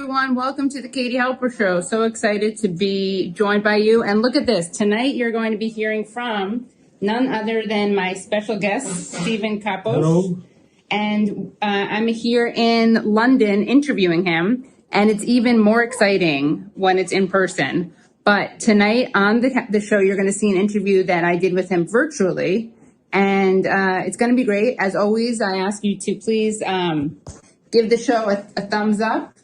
Everyone, welcome to the Katie Halper Show. So excited to be joined by you. And look at this. Tonight, you're going to be hearing from none other than my special guest, Stephen Kapos. Hello. And I'm here in London interviewing him. And it's even more exciting when it's in person. But tonight on the show, you're going to see an interview that I did with him virtually. And it's going to be great. As always, I ask you to please give the show a thumbs up.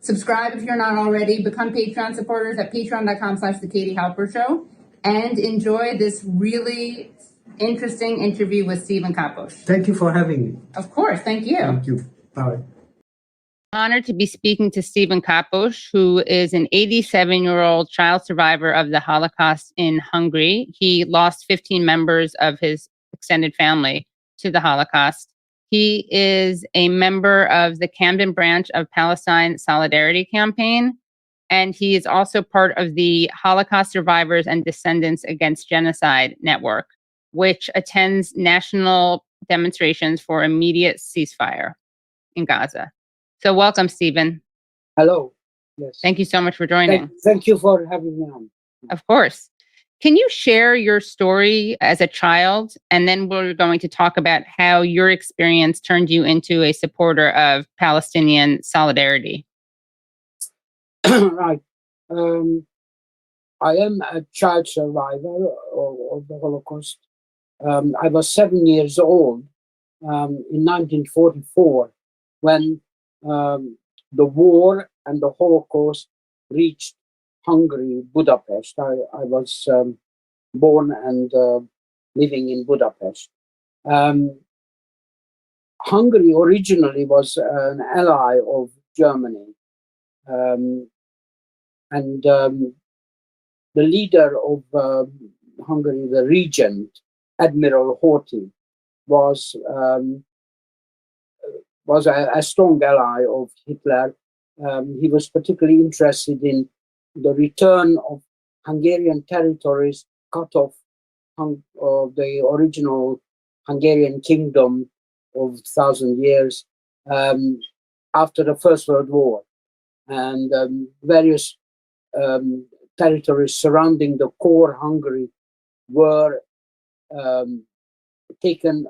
Subscribe if you're not already, become Patreon supporters at patreon.com/The Katie Halper Show, and enjoy this really interesting interview with Stephen Kapos. Thank you for having me. Of course, thank you. Thank you. Bye. Honored to be speaking to Stephen Kapos, who is an 87-year-old child survivor of the Holocaust in Hungary. He lost 15 members of his extended family to the Holocaust. He is a member of the Camden branch of Palestine Solidarity Campaign, and he is also part of the Holocaust Survivors and Descendants Against Genocide network, which attends national demonstrations for immediate ceasefire in Gaza. So welcome, Stephen. Hello. Yes. Thank you so much for joining. Thank you for having me on. Of course. Can you share your story as a child? And then we're going to talk about how your experience turned you into a supporter of Palestinian solidarity. Right. I am a child survivor of the Holocaust. I was 7 years old in 1944 when the war and the Holocaust reached Hungary, Budapest. I was born and living in Budapest. Hungary originally was an ally of Germany. The leader of Hungary, the regent, Admiral Horthy, was a strong ally of Hitler. He was particularly interested in the return of Hungarian territories cut off of the original Hungarian kingdom of 1,000 years after the First World War, and various territories surrounding the core Hungary were taken,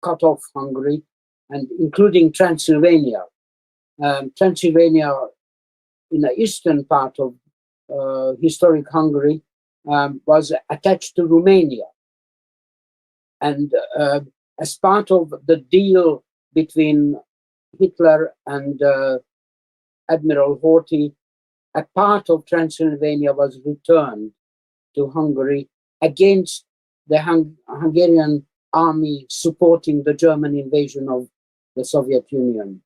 cut off Hungary, and including Transylvania. Transylvania, in the eastern part of historic Hungary, was attached to Romania. And as part of the deal between Hitler and Admiral Horthy, a part of Transylvania was returned to Hungary against the Hungarian army supporting the German invasion of the Soviet Union.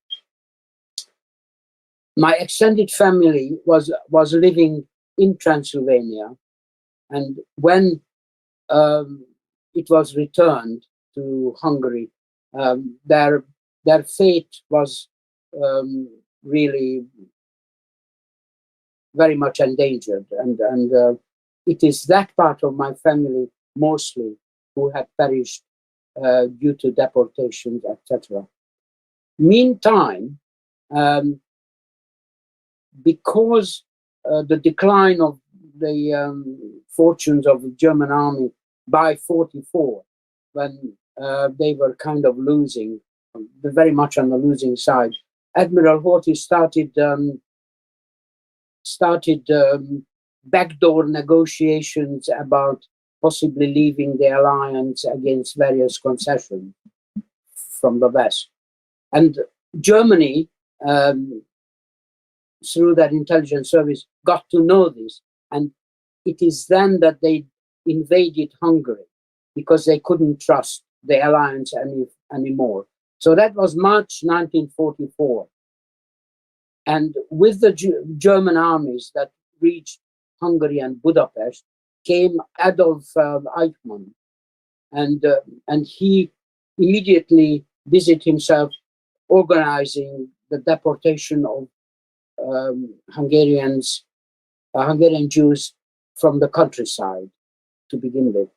My extended family was living in Transylvania, and when it was returned to Hungary, their fate was really very much endangered, and it is that part of my family mostly who had perished due to deportations, etc. Meantime, because the decline of the fortunes of the German army by 1944, when they were kind of losing, very much on the losing side, Admiral Horthy started backdoor negotiations about possibly leaving the alliance against various concessions from the West. And Germany, through that intelligence service, got to know this. And it is then that they invaded Hungary because they couldn't trust the alliance anymore. So that was March 1944. And with the German armies that reached Hungary and Budapest came Adolf Eichmann. And he immediately busied himself organizing the deportation of Hungarian Jews from the countryside to begin with.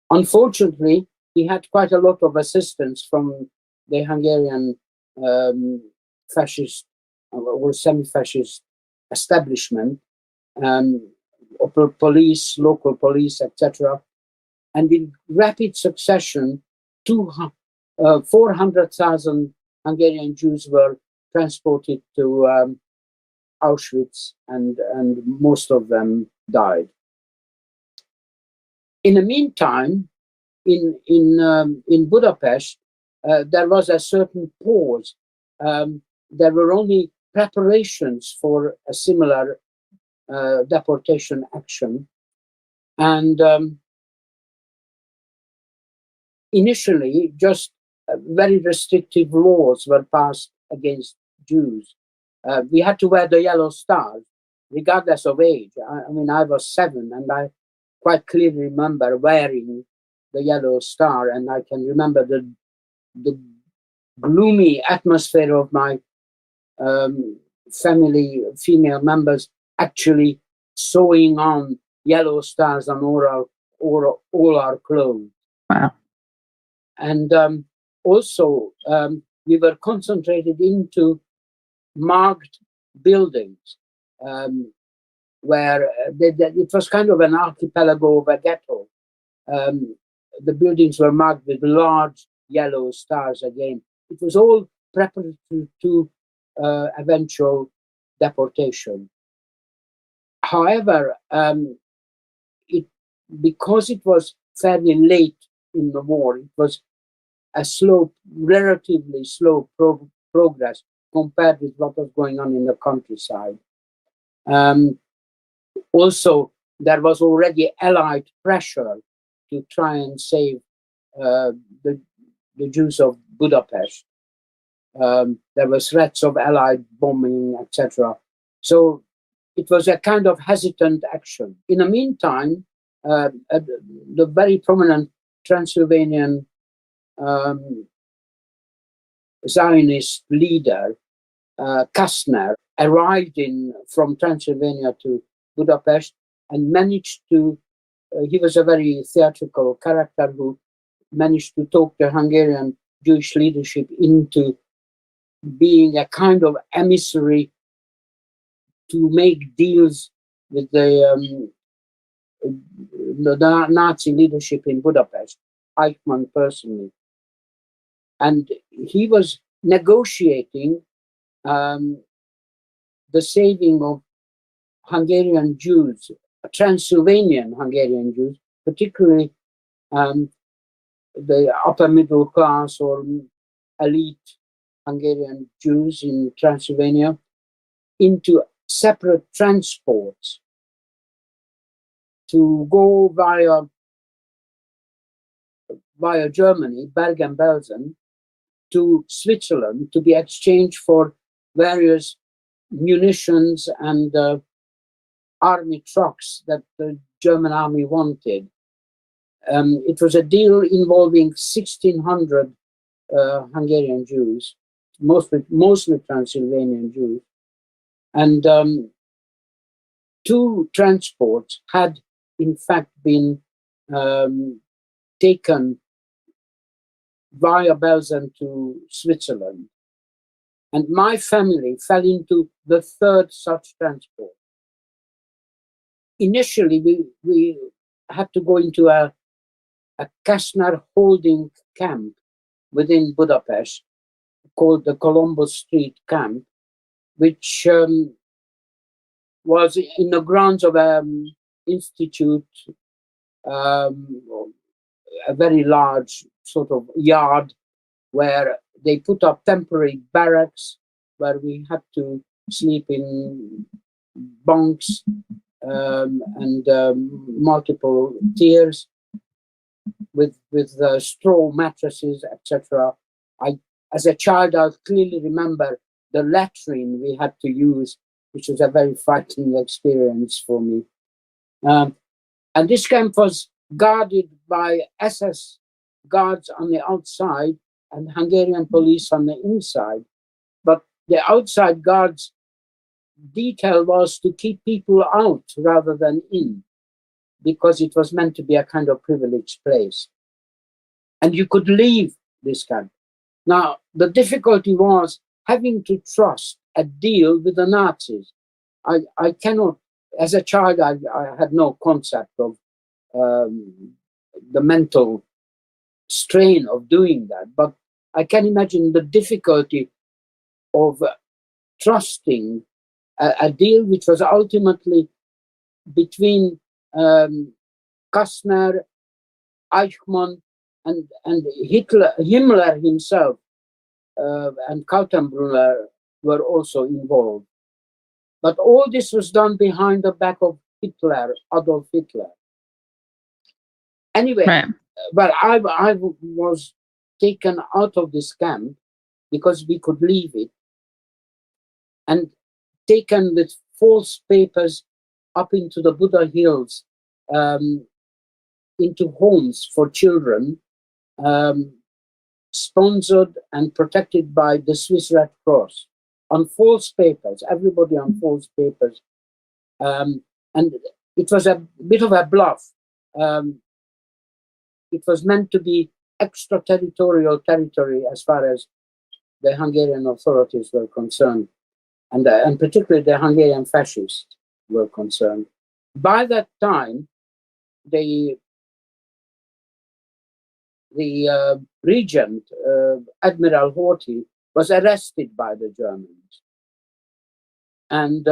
Unfortunately, he had quite a lot of assistance from the Hungarian fascist or semi-fascist establishment, police, local police, etc. And in rapid succession, 400,000 Hungarian Jews were transported to Auschwitz, and most of them died. In the meantime, in Budapest, there was a certain pause. There were only preparations for a similar deportation action, and initially, just very restrictive laws were passed against Jews. We had to wear the yellow stars, regardless of age. I mean, I was 7, and I quite clearly remember wearing the yellow star, and I can remember the gloomy atmosphere of my family, female members, actually sewing on yellow stars on all our clothes. Wow. And also, we were concentrated into marked buildings, where it was kind of an archipelago of a ghetto. The buildings were marked with large yellow stars again. It was all preparatory to eventual deportation. However, because it was fairly late in the war, it was a relatively slow progress compared with what was going on in the countryside. Also, there was already Allied pressure to try and save the Jews of Budapest. There was threats of Allied bombing, etc. So it was a kind of hesitant action. In the meantime, the very prominent Transylvanian Zionist leader, Kastner, arrived from Transylvania to Budapest and managed to, he was a very theatrical character who managed to talk the Hungarian Jewish leadership into being a kind of emissary to make deals with the Nazi leadership in Budapest, Eichmann personally. And he was negotiating the saving of Hungarian Jews, Transylvanian Hungarian Jews, particularly the upper middle class or elite Hungarian Jews in Transylvania, into separate transports to go via Germany, Bergen-Belsen, to Switzerland to be exchanged for various munitions and army trucks that the German army wanted. It was a deal involving 1,600 Hungarian Jews, mostly Transylvanian Jews. And 2 transports had, in fact, been taken via Belsen to Switzerland. And my family fell into the 3rd such transport. Initially, we had to go into a Kastner holding camp within Budapest called the Columbus Street camp, which was in the grounds of an institute, a very large sort of yard where they put up temporary barracks where we had to sleep in bunks and multiple tiers with straw mattresses, etc. As a child, I clearly remember the latrine we had to use, which was a very frightening experience for me. And this camp was guarded by SS guards on the outside and Hungarian police on the inside. But the outside guards' detail was to keep people out rather than in, because it was meant to be a kind of privileged place. And you could leave this camp. Now, the difficulty was having to trust a deal with the Nazis. I cannot, as a child, I had no concept of the mental strain of doing that, but I can imagine the difficulty of trusting a deal which was ultimately between Kastner, Eichmann, and Himmler himself, and Kaltenbrunner were also involved. But all this was done behind the back of Hitler, Adolf Hitler. Anyway, Right. but I was taken out of this camp because we could leave it, and taken with false papers up into the Buddha Hills, into homes for children, sponsored and protected by the Swiss Red Cross, on false papers, everybody on false papers. And it was a bit of a bluff. It was meant to be extraterritorial territory as far as the Hungarian authorities were concerned, and particularly the Hungarian fascists were concerned. By that time, the regent, Admiral Horthy, was arrested by the Germans. And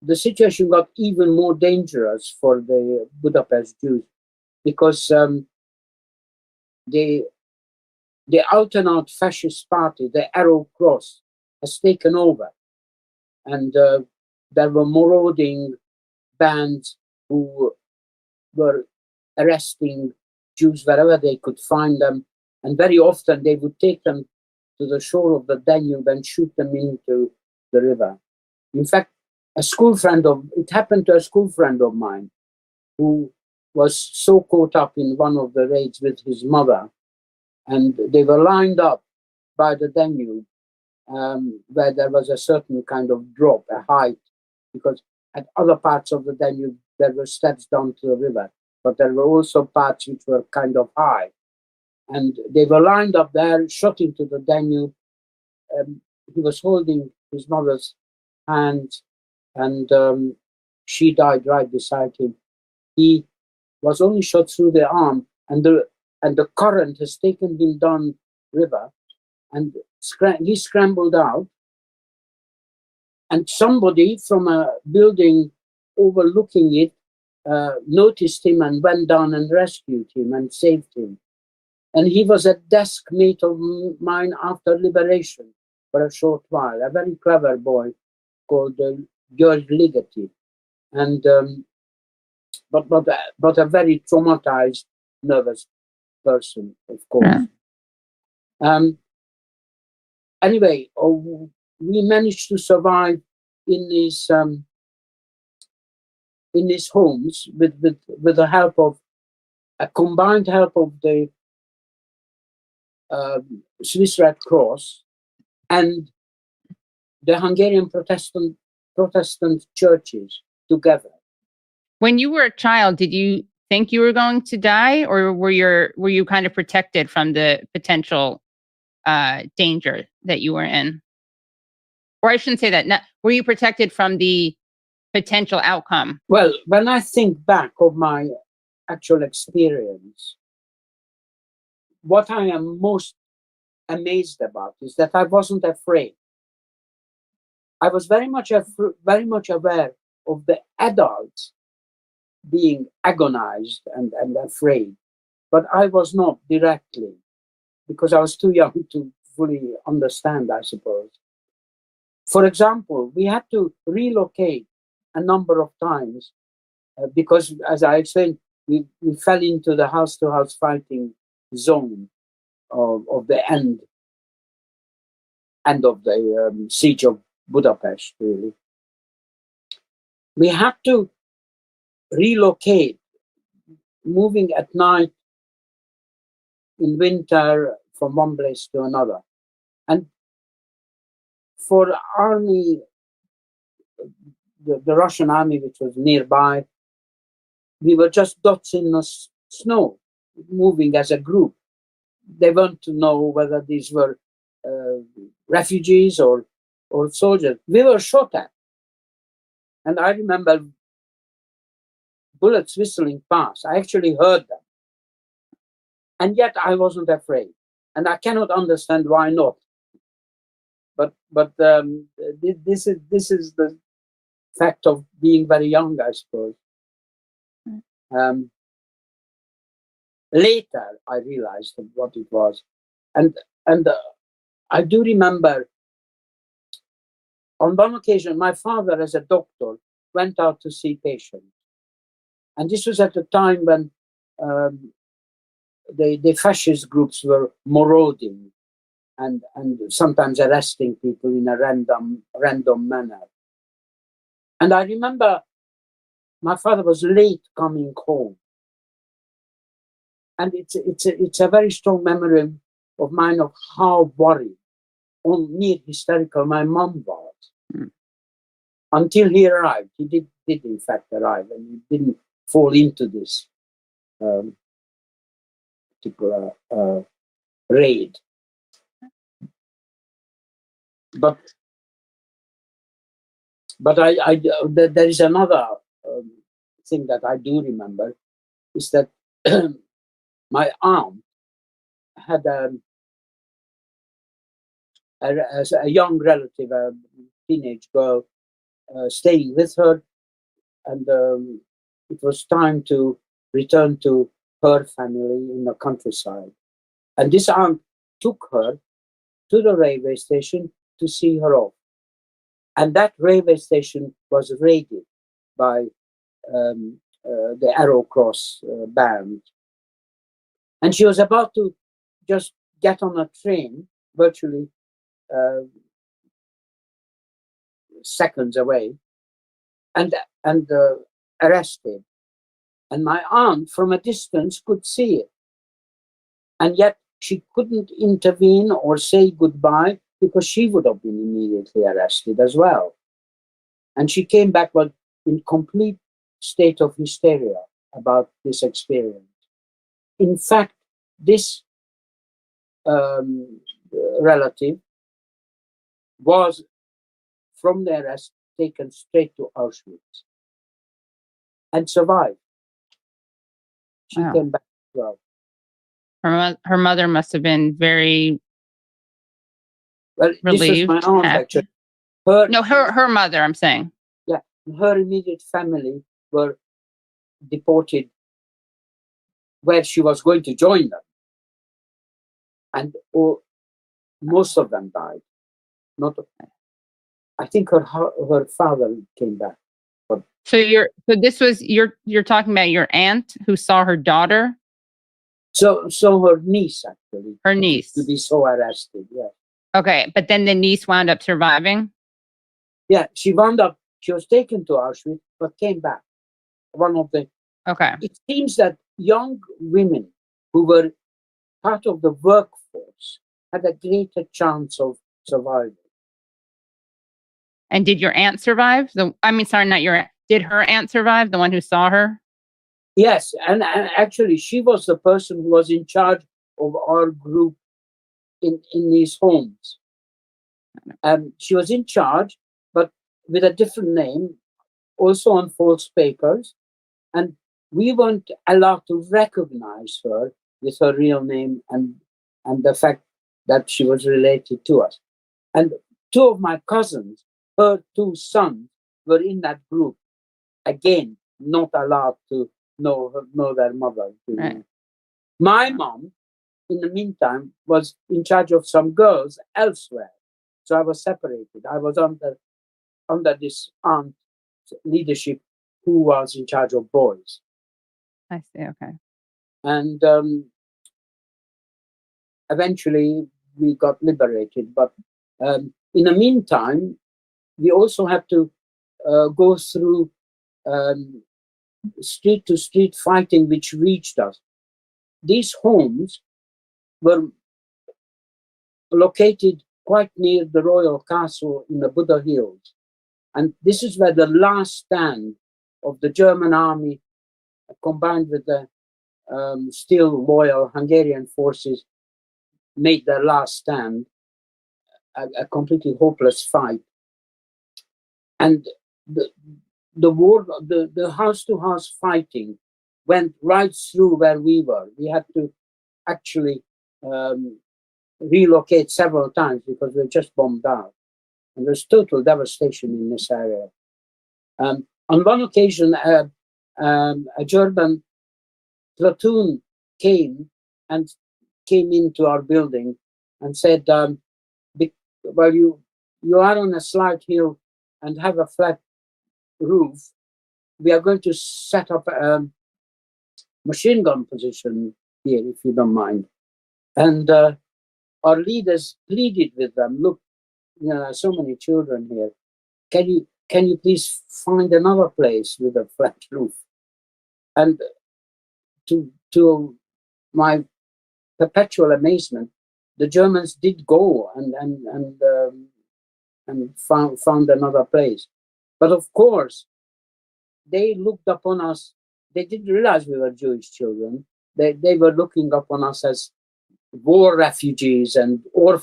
the situation got even more dangerous for the Budapest Jews, because the out-and-out fascist party, the Arrow Cross, has taken over. And there were marauding bands who were arresting Jews wherever they could find them. And very often they would take them to the shore of the Danube and shoot them into the river. In fact, it happened to a school friend of mine who was so caught up in one of the raids with his mother, and they were lined up by the Danube, where there was a certain kind of drop, a height, because at other parts of the Danube there were steps down to the river, but there were also parts which were kind of high. And they were lined up there, shot into the Danube. He was holding his mother's hand, and she died right beside him. He was only shot through the arm, and the current has taken him down river, and he scrambled out. And somebody from a building overlooking it noticed him and went down and rescued him and saved him. And he was a desk mate of mine after liberation for a short while, a very clever boy called George Ligeti, and but a very traumatized, nervous person, of course. Yeah. Anyway, we managed to survive in these homes with the help of a combined help of the Swiss Red Cross and the Hungarian Protestant churches together. When you were a child, did you think you were going to die, or were you kind of protected from the potential danger that you were in? Or I shouldn't say that. Were you protected from the potential outcome? Well, when I think back of my actual experience, what I am most amazed about is that I wasn't afraid. I was very much aware of the adults being agonized and afraid, but I was not directly, because I was too young to fully understand, I suppose. For example, we had to relocate a number of times because, as I explained, we fell into the house-to-house fighting zone of the end of the siege of Budapest, really. We had to relocate, moving at night in winter from one place to another. And for the army, the Russian army, which was nearby, we were just dots in the snow, moving as a group. they want to know whether these were refugees or soldiers. We were shot at. And I remember bullets whistling past. I actually heard them. And yet I wasn't afraid. And I cannot understand why not. But this is the fact of being very young, I suppose. Later, I realized what it was. And I do remember on one occasion, my father, as a doctor, went out to see patients. And this was at the time when the fascist groups were marauding and sometimes arresting people in a random manner. And I remember my father was late coming home. And it's a very strong memory of mine of how worried, near hysterical my mom was. Until he arrived. He did in fact arrive, and he didn't fall into this particular raid. But there is another thing that I do remember, is that my aunt had a young relative, a teenage girl, staying with her, and it was time to return to her family in the countryside. And this aunt took her to the railway station to see her off. And that railway station was raided by the Arrow Cross band. And she was about to just get on a train, virtually seconds away, and arrested. And my aunt, from a distance, could see it. And yet she couldn't intervene or say goodbye, because she would have been immediately arrested as well. And she came back in complete state of hysteria about this experience. In fact, this relative was, from the arrest, taken straight to Auschwitz and survived. She came back as well. Her mother must have been very relieved. This was my aunt, actually. Her mother, I'm saying. Yeah, her immediate family were deported where she was going to join them. And most of them died. I think her father came back. So you're talking about your aunt who saw her daughter? So her niece, actually. Her niece. To be so arrested, yeah. Okay, but then the niece wound up surviving? Yeah, she was taken to Auschwitz, but came back. Okay. It seems that young women who were part of the workforce had a greater chance of surviving. And did your aunt survive? Did her aunt survive, the one who saw her? Yes, and actually she was the person who was in charge of our group in these homes. She was in charge, but with a different name, also on false papers. And we weren't allowed to recognize her with her real name and the fact that she was related to us. And two of my cousins, her two sons, were in that group. Again, not allowed to know their mother. Right. My mom, in the meantime, was in charge of some girls elsewhere. So I was separated. I was under this aunt's leadership, who was in charge of boys. I see, okay. And eventually we got liberated. But in the meantime, we also had to go through street to street fighting, which reached us. These homes were located quite near the royal castle in the Buddha Hills. And this is where the last stand of the German army, combined with the still loyal Hungarian forces, made their last stand, a completely hopeless fight. And the war, the house-to-house fighting went right through where we were. We had to actually relocate several times because we were just bombed out. And there's total devastation in this area. On one occasion, a German platoon came into our building and said, well, you are on a slight hill and have a flat roof. We are going to set up a machine gun position here, if you don't mind. And our leaders pleaded with them, look, you know, so many children here. Can you please find another place with a flat roof? And to my perpetual amazement, the Germans did go and found another place. But of course, they looked upon us. They didn't realize we were Jewish children. They were looking upon us as war refugees and war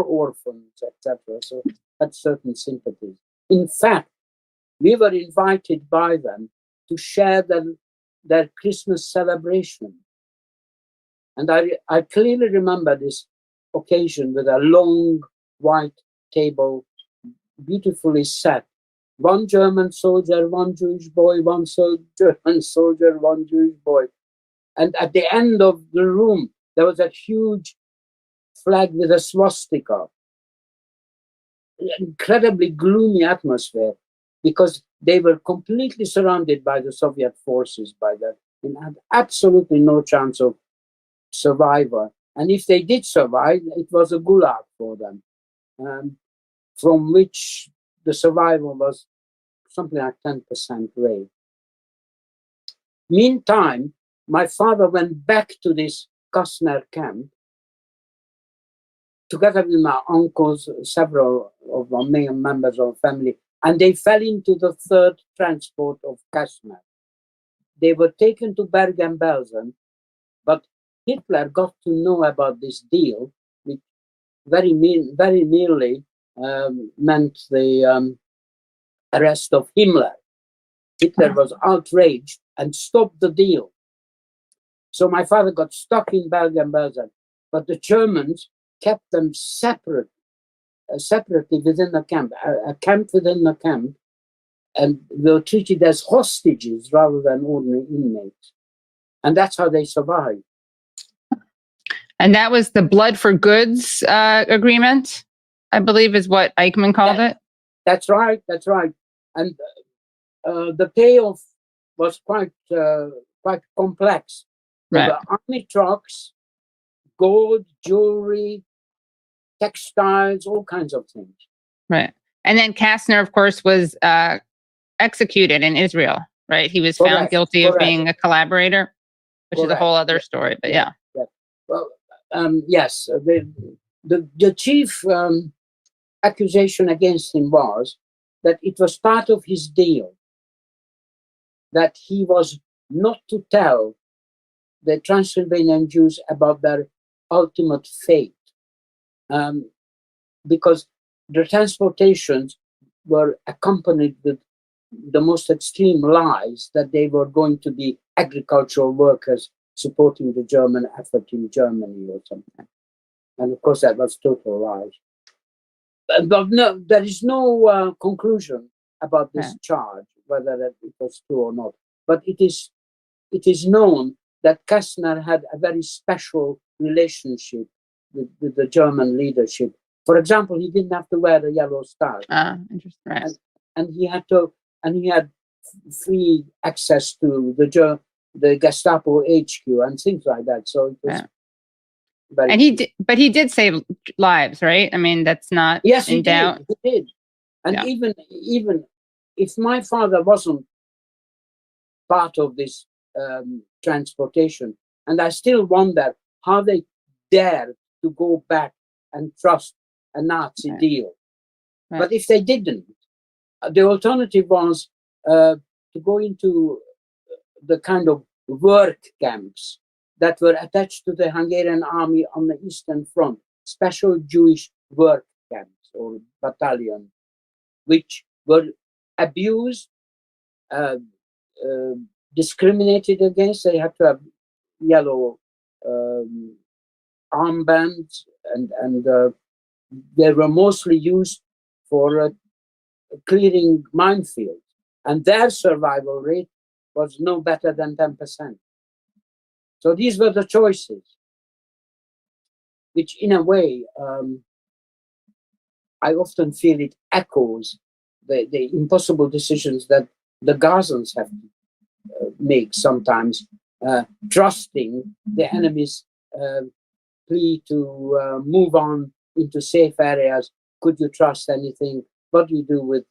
orphans, etc. So had certain sympathies. In fact, we were invited by them to share their Christmas celebration. And I clearly remember this occasion with a long white table, beautifully set. One German soldier, one Jewish boy, one German soldier, one Jewish boy. And at the end of the room, there was a huge flag with a swastika. Incredibly gloomy atmosphere because they were completely surrounded by the Soviet forces by that and had absolutely no chance of survival. And if they did survive, it was a gulag for them, from which the survival was something like 10% rate. Meantime, my father went back to this Kastner camp together with my uncles, several of our main members of the family, and they fell into the third transport of Kastner. They were taken to Bergen-Belsen, but Hitler got to know about this deal, which very nearly meant the arrest of Himmler. Hitler was outraged and stopped the deal. So my father got stuck in Bergen-Belsen, but the Germans kept them separately within the camp, a camp within the camp, and they were treated as hostages rather than ordinary inmates. And that's how they survived. And that was the blood for goods agreement, I believe is what Eichmann called it. That's right. That's right. And the payoff was quite complex. There were army trucks, gold, jewelry, textiles, all kinds of things. Right. And then Kastner, of course, was executed in Israel, right? He was found guilty of being a collaborator, which is a whole other story, but yeah. Well, yes, the chief accusation against him was that it was part of his deal that he was not to tell the Transylvanian Jews about their ultimate fate, because the transportations were accompanied with the most extreme lies that they were going to be agricultural workers supporting the German effort in Germany or something. And of course, that was total lies. But no, there is no conclusion about this charge, whether it was true or not. But it is known that Kastner had a very special relationship with the German leadership. For example, he didn't have to wear a yellow star. Interesting. Right. And he had free access to the Gestapo HQ and things like that. So it was very. And he did save lives, right? I mean, that's not in doubt. He did. And even if my father wasn't part of this transportation, and I still wonder how they dared to go back and trust a Nazi deal. But if they didn't, the alternative was to go into the kind of work camps that were attached to the Hungarian army on the Eastern Front, special Jewish work camps or battalions, which were abused, discriminated against. They had to have yellow armbands, and they were mostly used for clearing minefields. And their survival rate was no better than 10%. So these were the choices, which in a way, I often feel it echoes the impossible decisions that the Gazans have to make sometimes, trusting the enemy's plea to move on into safe areas. Could you trust anything? What do you do with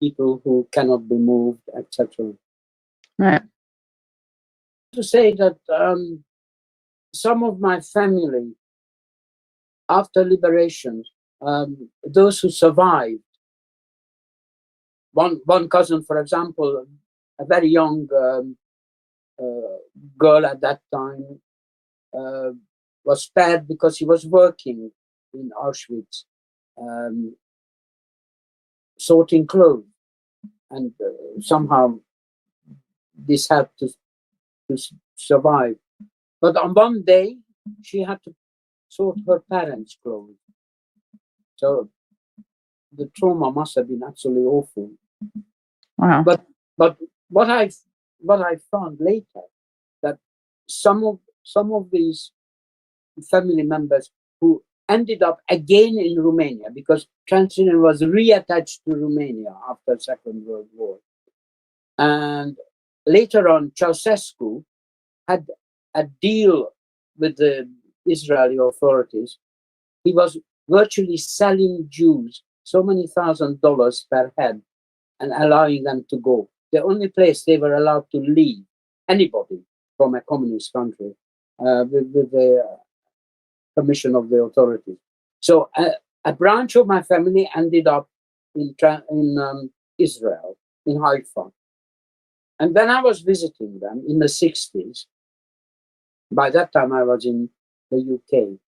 people who cannot be moved, etc.? Right. To say that some of my family, after liberation, those who survived, one cousin, for example, a very young girl at that time, was spared because he was working in Auschwitz, sorting clothes, and somehow this helped to survive. But on one day, she had to sort her parents' clothes. So the trauma must have been absolutely awful. Wow. But what I found later, that some of these family members who ended up again in Romania, because Transylvania was reattached to Romania after Second World War, and later on Ceausescu had a deal with the Israeli authorities. He was virtually selling Jews so many $1,000s per head and allowing them to go. The only place they were allowed to leave, anybody from a communist country, with the permission of the authorities. So a branch of my family ended up in Israel, in Haifa. And when I was visiting them in the 60s, by that time I was in the UK,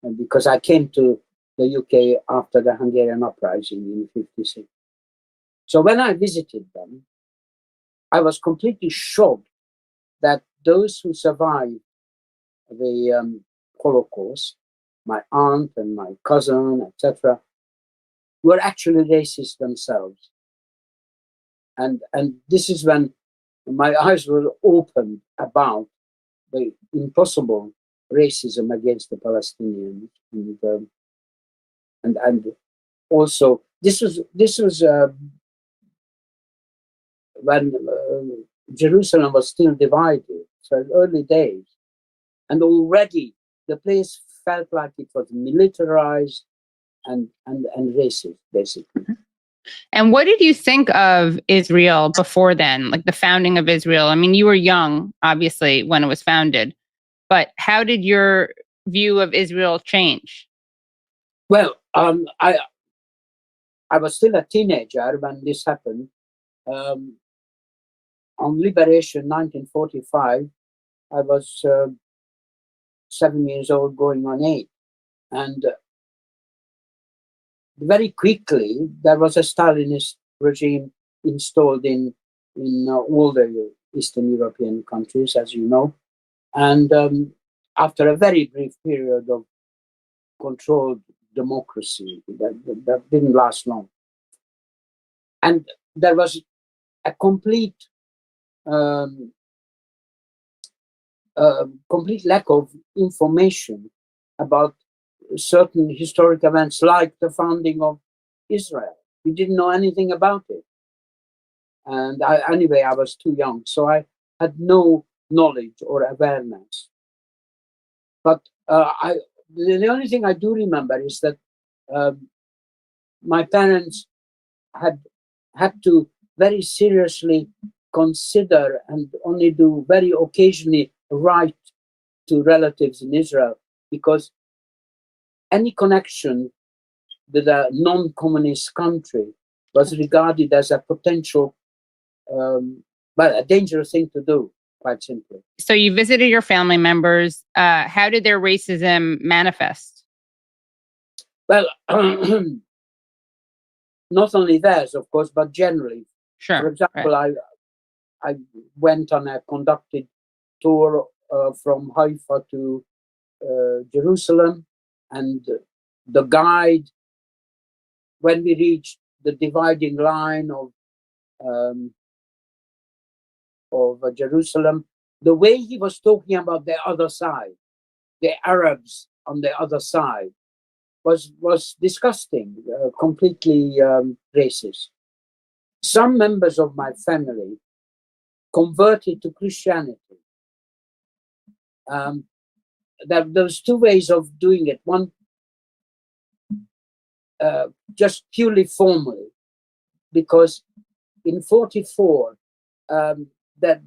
and because I came to the UK after the Hungarian uprising in '56. So when I visited them, I was completely shocked that those who survived the Holocaust, my aunt and my cousin, etc., were actually racist themselves. And this is when my eyes were opened about the impossible racism against the Palestinians, and also this was when Jerusalem was still divided, so early days, and already the place felt like it was militarized and racist, basically. And what did you think of Israel before then, like the founding of Israel? I mean, you were young, obviously, when it was founded, but how did your view of Israel change? Well, I was still a teenager when this happened. On liberation, 1945, I was 7 years old, going on 8, and very quickly there was a Stalinist regime installed in all the Eastern European countries, as you know, and after a very brief period of controlled democracy that didn't last long, and there was a complete lack of information about certain historic events, like the founding of Israel. We didn't know anything about it. And anyway, I was too young, so I had no knowledge or awareness. But the only thing I do remember is that my parents had to very seriously consider and only do very occasionally write to relatives in Israel, because any connection with a non-communist country was regarded as a potential, a dangerous thing to do. quite simply. So you visited your family members. How did their racism manifest? Well, not only theirs, of course, but generally. Sure. For example, I went on a conducted tour from Haifa to Jerusalem, and the guide, when we reached the dividing line of Jerusalem, the way he was talking about the other side, the Arabs on the other side, was disgusting, completely racist. Some members of my family converted to Christianity. There was two ways of doing it. One, just purely formally, because in 1944, that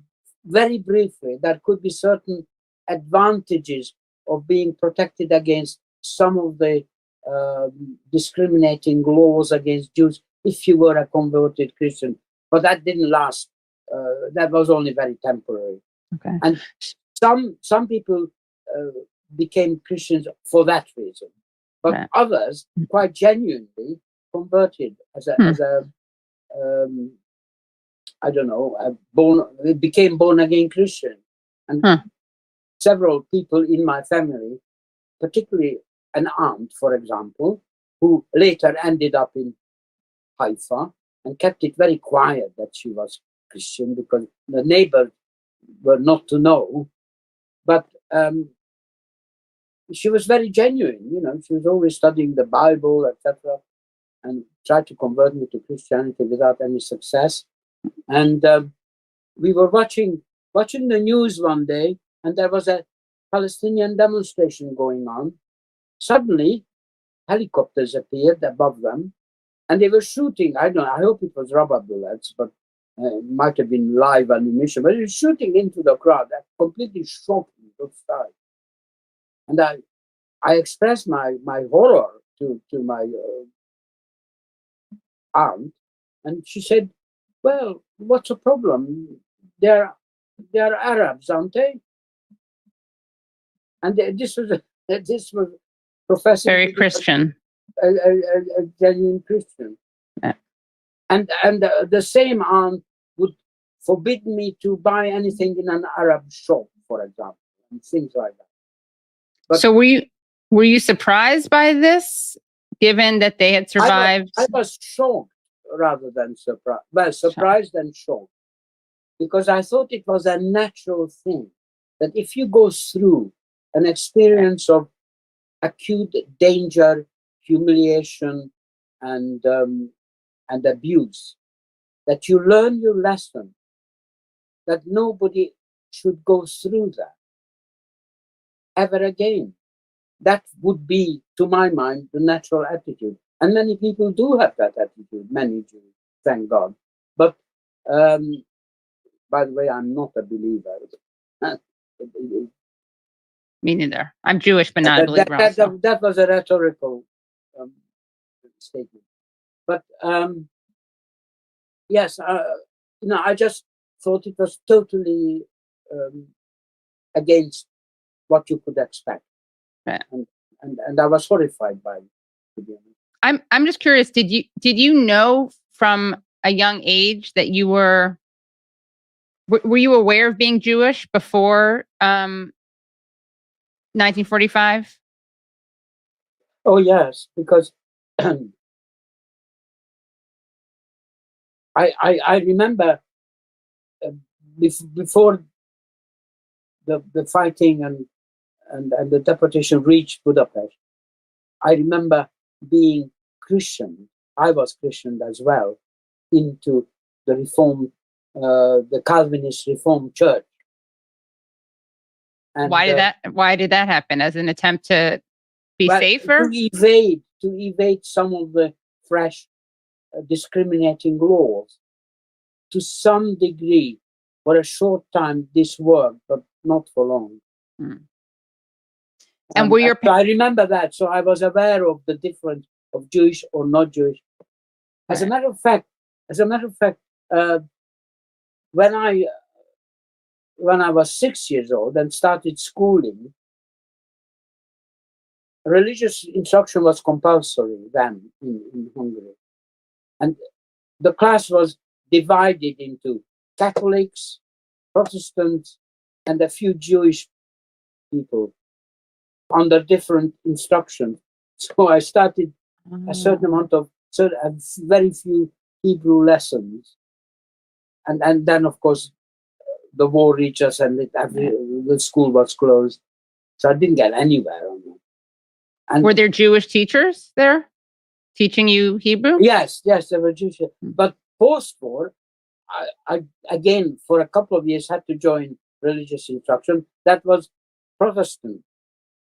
very briefly, there could be certain advantages of being protected against some of the discriminating laws against Jews if you were a converted Christian. But that didn't last. That was only very temporary. Okay. And some people became Christians for that reason, but Right. others quite genuinely converted as a I don't know, became born again Christian. And several people in my family, particularly an aunt, for example, who later ended up in Haifa and kept it very quiet that she was Christian because the neighbors were not to know. But she was very genuine, you know, she was always studying the Bible, etc., and tried to convert me to Christianity without any success. And we were watching the news one day, and there was a Palestinian demonstration going on. Suddenly, helicopters appeared above them, and they were shooting. I don't know, I hope it was rubber bullets, but it might have been live ammunition, but it was shooting into the crowd. That completely shocked me, both sides. And I expressed my horror to my aunt, and she said, "Well, what's the problem? They're Arabs, aren't they?" And this was professing Very Christian. a genuine Christian. Yeah. And the same aunt would forbid me to buy anything in an Arab shop, for example, and things like that. But so were you surprised by this, given that they had survived? I was shocked rather than surprised. Well, surprised and shocked, because I thought it was a natural thing that if you go through an experience of acute danger, humiliation, and abuse, that you learn your lesson, that nobody should go through that ever again. That would be, to my mind, the natural attitude. And many people do have that attitude, many do, thank God. But, by the way, I'm not a believer. Me neither. I'm Jewish, but not a believer. That was a rhetorical statement. But yes, I just thought it was totally against what you could expect. Right. And I was horrified by it, to be honest. I'm just curious, did you know from a young age that you were you aware of being Jewish before 1945? Oh yes, because I remember before the fighting and the deportation reached Budapest, I remember being Christian. I was Christian as well, into the the Calvinist Reformed Church. And, why did that happen? As an attempt to be safer? To evade some of the fresh discriminating laws. To some degree, for a short time, this worked, but not for long. And were your I remember that, so I was aware of the difference of Jewish or not Jewish. As a matter of fact, when I when I was 6 years old and started schooling, religious instruction was compulsory then in Hungary. And the class was divided into Catholics, Protestants, and a few Jewish people under different instructions. So I started a certain amount of, very few Hebrew lessons. And then, of course, the war reached us and the school was closed. So I didn't get anywhere on that. And were there Jewish teachers there teaching you Hebrew? Yes, there were Jewish. But post-war, I again, for a couple of years, had to join religious instruction. That was Protestant,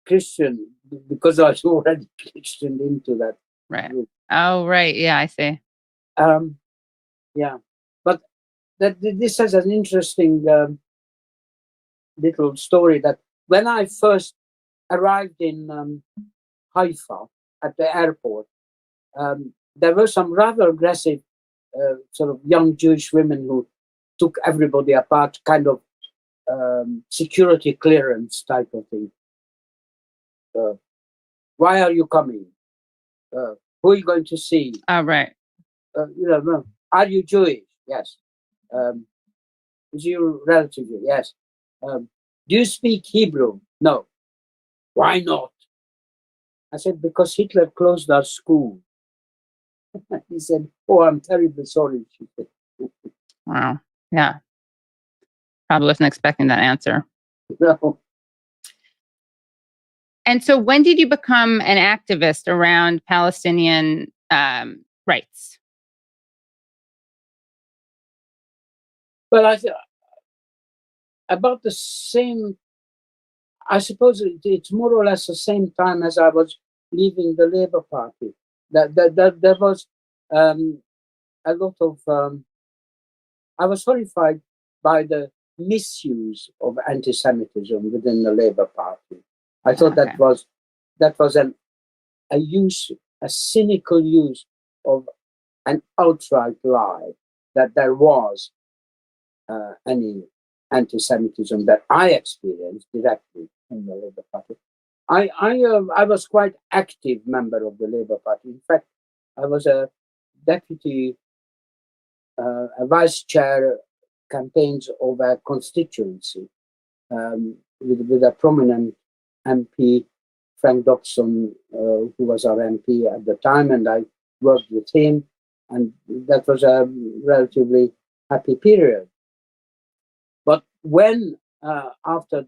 Christian, because I was already Christian into that. Right. group. Oh, right. Yeah, I see. Yeah, but this has an interesting little story that when I first arrived in Haifa at the airport, there were some rather aggressive sort of young Jewish women who took everybody apart, kind of security clearance type of thing. Why are you coming? Who are you going to see? Oh, right. No. Are you Jewish? Yes. Is your relative? Yes. Do you speak Hebrew? No. Why not? I said, because Hitler closed our school. He said, oh, I'm terribly sorry. She said. Wow. Yeah. Probably wasn't expecting that answer. No. And so when did you become an activist around Palestinian rights? Well, I about the same, I suppose it's more or less the same time as I was leaving the Labour Party. There was a lot of, I was horrified by the misuse of anti-Semitism within the Labour Party. I thought Okay. that was a cynical use of an outright lie that there was any anti-Semitism that I experienced directly in the Labour Party. I was quite active member of the Labour Party. In fact, I was a deputy, a vice chair campaigns of a constituency with a prominent MP, Frank Dobson, who was our MP at the time, and I worked with him, and that was a relatively happy period. But when, after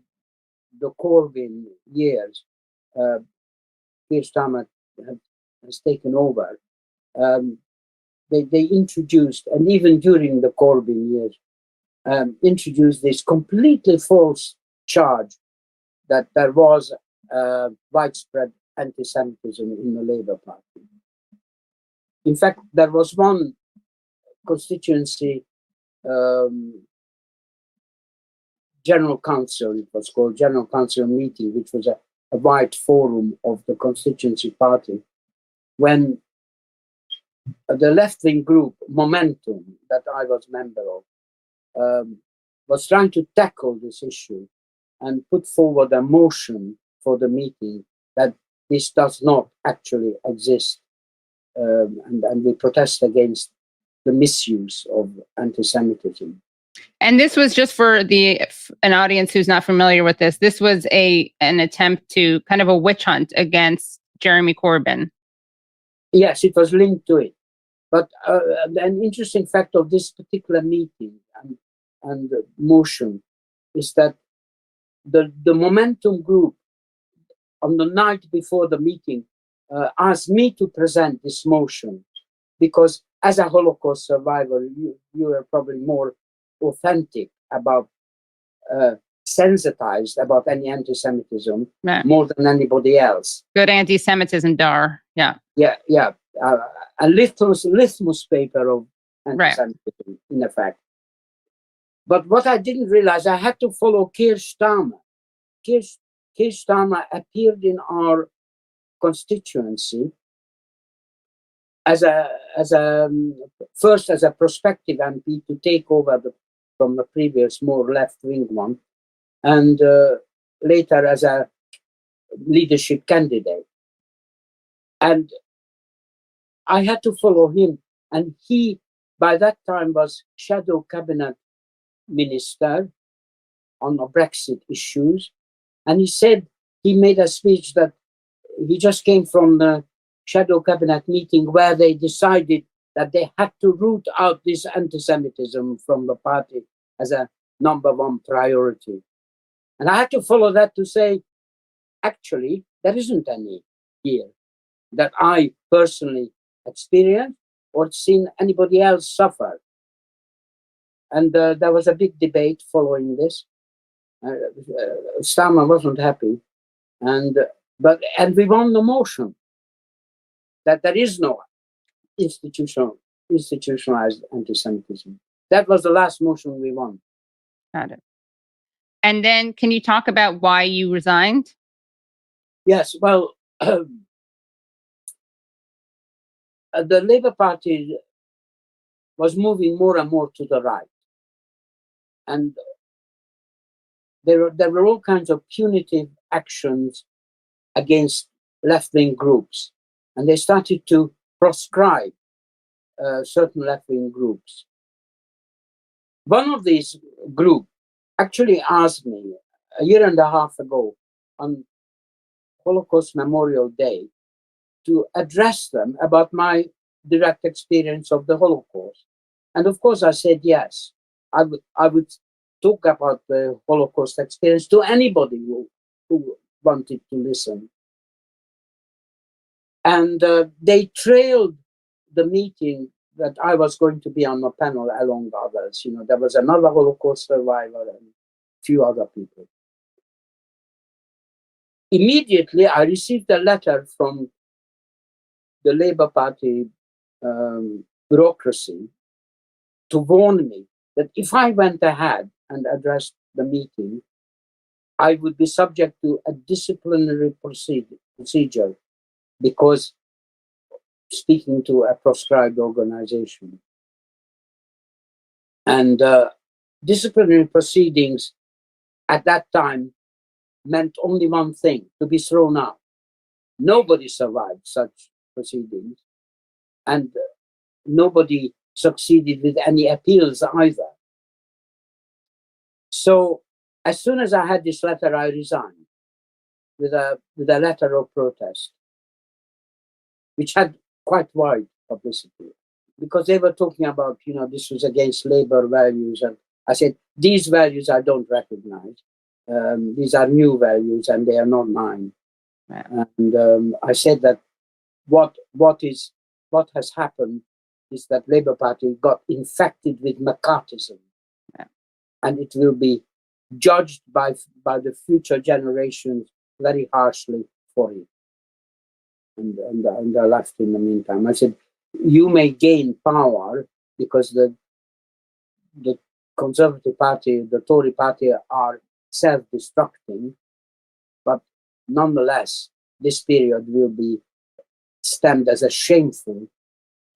the Corbyn years, Keir Starmer has taken over, they introduced, and even during the Corbyn years, introduced this completely false charge that there was widespread anti-Semitism in the Labour Party. In fact, there was one constituency General Council, it was called General Council meeting, which was a wide forum of the constituency party, when the left-wing group Momentum, that I was member of, was trying to tackle this issue and put forward a motion for the meeting that this does not actually exist, and we protest against the misuse of anti-Semitism. And this was just for an audience who's not familiar with this. This was an attempt to kind of a witch hunt against Jeremy Corbyn. Yes, it was linked to it. But an interesting fact of this particular meeting and motion is that the Momentum group, on the night before the meeting, asked me to present this motion because, as a Holocaust survivor, you are probably more authentic about, sensitized about any anti-Semitism, Right. more than anybody else. Good anti-Semitism, Dar. Yeah. Yeah. A litmus paper of anti-Semitism, right, in effect. But what I didn't realize, I had to follow Keir Starmer. Keir Starmer appeared in our constituency as a first as a prospective MP to take over from the previous, more left-wing one, and later as a leadership candidate. And I had to follow him. And he, by that time, was shadow cabinet minister on the Brexit issues. And he said, he made a speech that he just came from the shadow cabinet meeting where they decided that they had to root out this anti-Semitism from the party as a #1 priority. And I had to follow that to say, actually, there isn't any here that I personally experienced or seen anybody else suffer. And there was a big debate following this. Starmer wasn't happy, and we won the motion that there is no institutionalized anti-Semitism. That was the last motion we won. Got it. And then can you talk about why you resigned? Yes, well, the Labour Party was moving more and more to the right. And there were all kinds of punitive actions against left-wing groups. And they started to proscribe certain left-wing groups. One of these groups actually asked me a year and a half ago on Holocaust Memorial Day to address them about my direct experience of the Holocaust. And of course I said yes. I would talk about the Holocaust experience to anybody who wanted to listen. And they trailed the meeting that I was going to be on the panel along others. You know, there was another Holocaust survivor and a few other people. Immediately, I received a letter from the Labour Party bureaucracy to warn me that if I went ahead and addressed the meeting, I would be subject to a disciplinary procedure because speaking to a proscribed organization. And disciplinary proceedings at that time meant only one thing: to be thrown out. Nobody survived such proceedings, and nobody succeeded with any appeals either. So as soon as I had this letter, I resigned with a letter of protest, which had quite wide publicity, because they were talking about, you know, this was against labor values. And I said, these values I don't recognize. These are new values and they are not mine. Yeah. And I said that what has happened is that Labour Party got infected with McCarthyism. Yeah. And it will be judged by the future generations very harshly for it. And I left in the meantime. I said, you may gain power because the Conservative Party, the Tory Party are self-destructing, but nonetheless, this period will be stamped as a shameful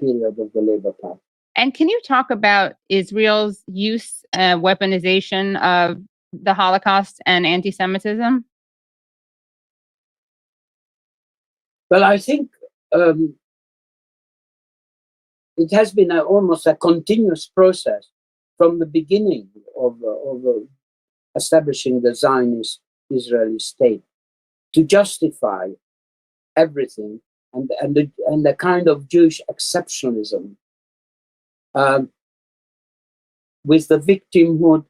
period of the Labour Party. And can you talk about Israel's use, weaponization of the Holocaust and anti-Semitism? Well, I think it has been almost a continuous process from the beginning of establishing the Zionist Israeli state to justify everything and the kind of Jewish exceptionalism with the victimhood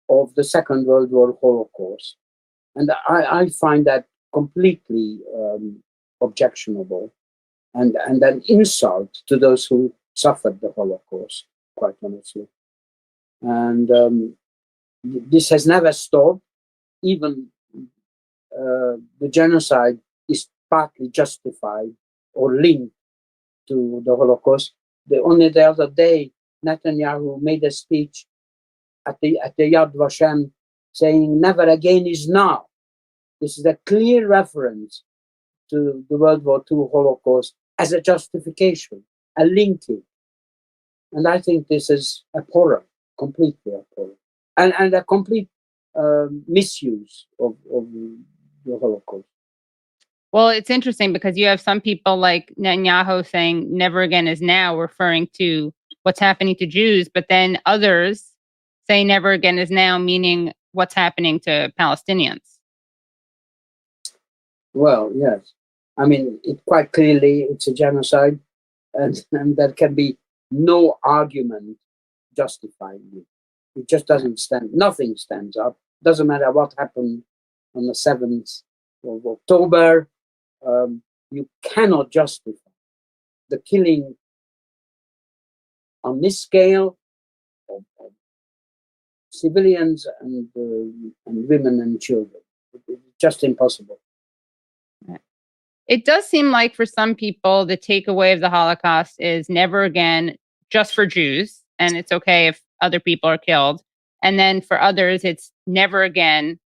of the Second World War Holocaust. And I find that completely objectionable and an insult to those who suffered the Holocaust, quite honestly. And this has never stopped. Even the genocide is partly justified or linked to the Holocaust. Only the other day, Netanyahu made a speech at the Yad Vashem saying, "Never again is now." This is a clear reference to the World War II Holocaust as a justification, a linking. And I think this is abhorrent, completely appalling, and a complete misuse of the Holocaust. Well, it's interesting because you have some people like Netanyahu saying never again is now, referring to what's happening to Jews, but then others say never again is now, meaning what's happening to Palestinians. Well, yes. I mean, quite clearly it's a genocide, and there can be no argument justifying it. It just doesn't stand, nothing stands up. Doesn't matter what happened on the 7th of October. You cannot justify the killing on this scale of civilians and women and children. It's just impossible. It does seem like for some people, the takeaway of the Holocaust is never again just for Jews, and it's okay if other people are killed. And then for others, it's never again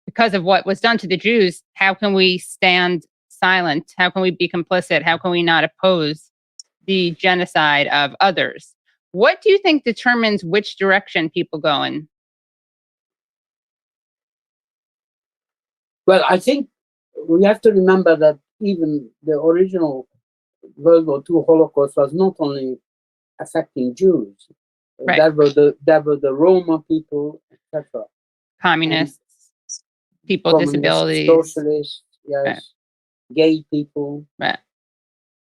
because of what was done to the Jews. How can we stand silent? How can we be complicit? How can we not oppose the genocide of others? What do you think determines which direction people go in? Well, I think we have to remember that even the original World War II Holocaust was not only affecting Jews. Right. There were the Roma people, etc. Communists, people with disabilities, socialists, yes, right. Gay people, right.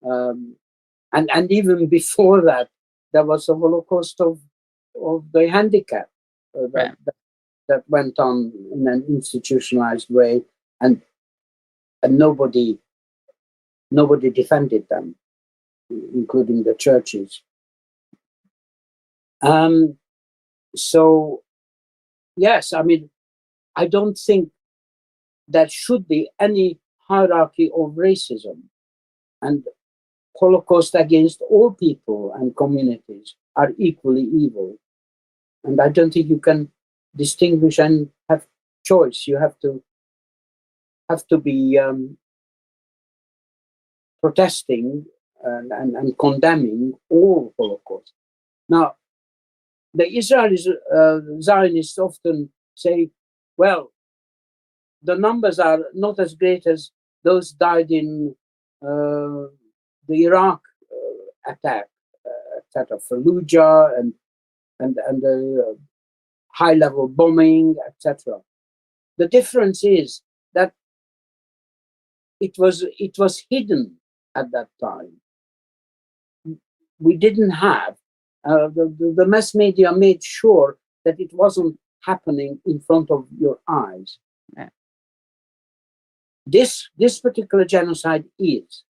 And even before that, there was a Holocaust of the handicapped that went on in an institutionalized way, and nobody defended them, including the churches. So, yes, I mean, I don't think there should be any hierarchy of racism, and Holocaust against all people and communities are equally evil. And I don't think you can distinguish and have choice. You have to be protesting and condemning all Holocaust. Now, the Israelis, Zionists often say, well, the numbers are not as great as those died in the Iraq attack, etc., Fallujah and the high-level bombing, etc. The difference is that it was hidden at that time. We didn't have the mass media made sure that it wasn't happening in front of your eyes. Yeah. This particular genocide is,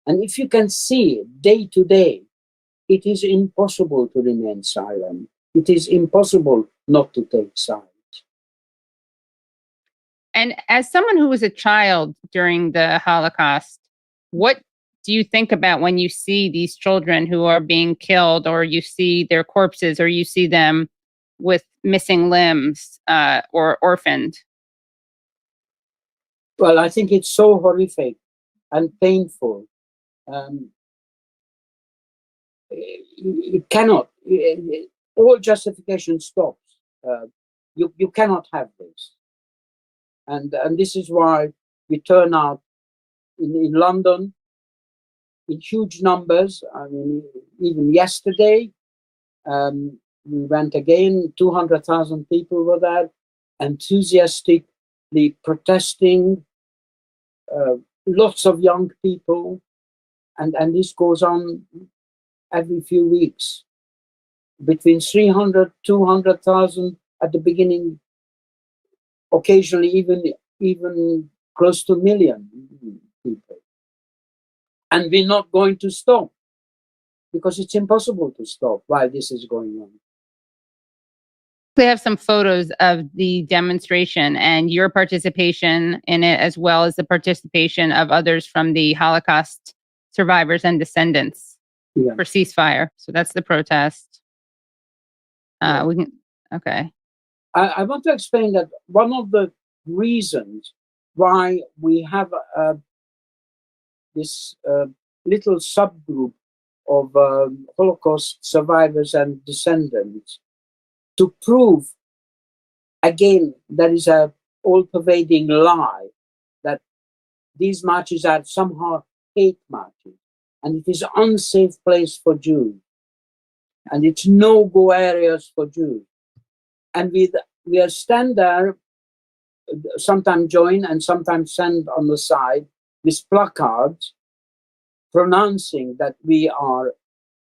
and if you can see it day to day, it is impossible to remain silent. It is impossible not to take sides. And as someone who was a child during the Holocaust, what do you think about when you see these children who are being killed, or you see their corpses, or you see them with missing limbs or orphaned? Well, I think it's so horrific and painful. It cannot. All justification stops. You cannot have this. And this is why we turn out in London in huge numbers. I mean, even yesterday, we went again, 200,000 people were there, enthusiastically protesting, lots of young people, and this goes on every few weeks. Between 300, 200,000 at the beginning, occasionally even close to 1 million people. And we're not going to stop, because it's impossible to stop while this is going on. We have some photos of the demonstration and your participation in it, as well as the participation of others from the Holocaust Survivors and Descendants for ceasefire. So that's the protest. We can, okay. I want to explain that one of the reasons why we have this little subgroup of Holocaust survivors and descendants to prove, again, there is a all-pervading lie that these marches are somehow hate marches, and it is an unsafe place for Jews, and it's no-go areas for Jews. And we stand there, sometimes join and sometimes stand on the side with placards pronouncing that we are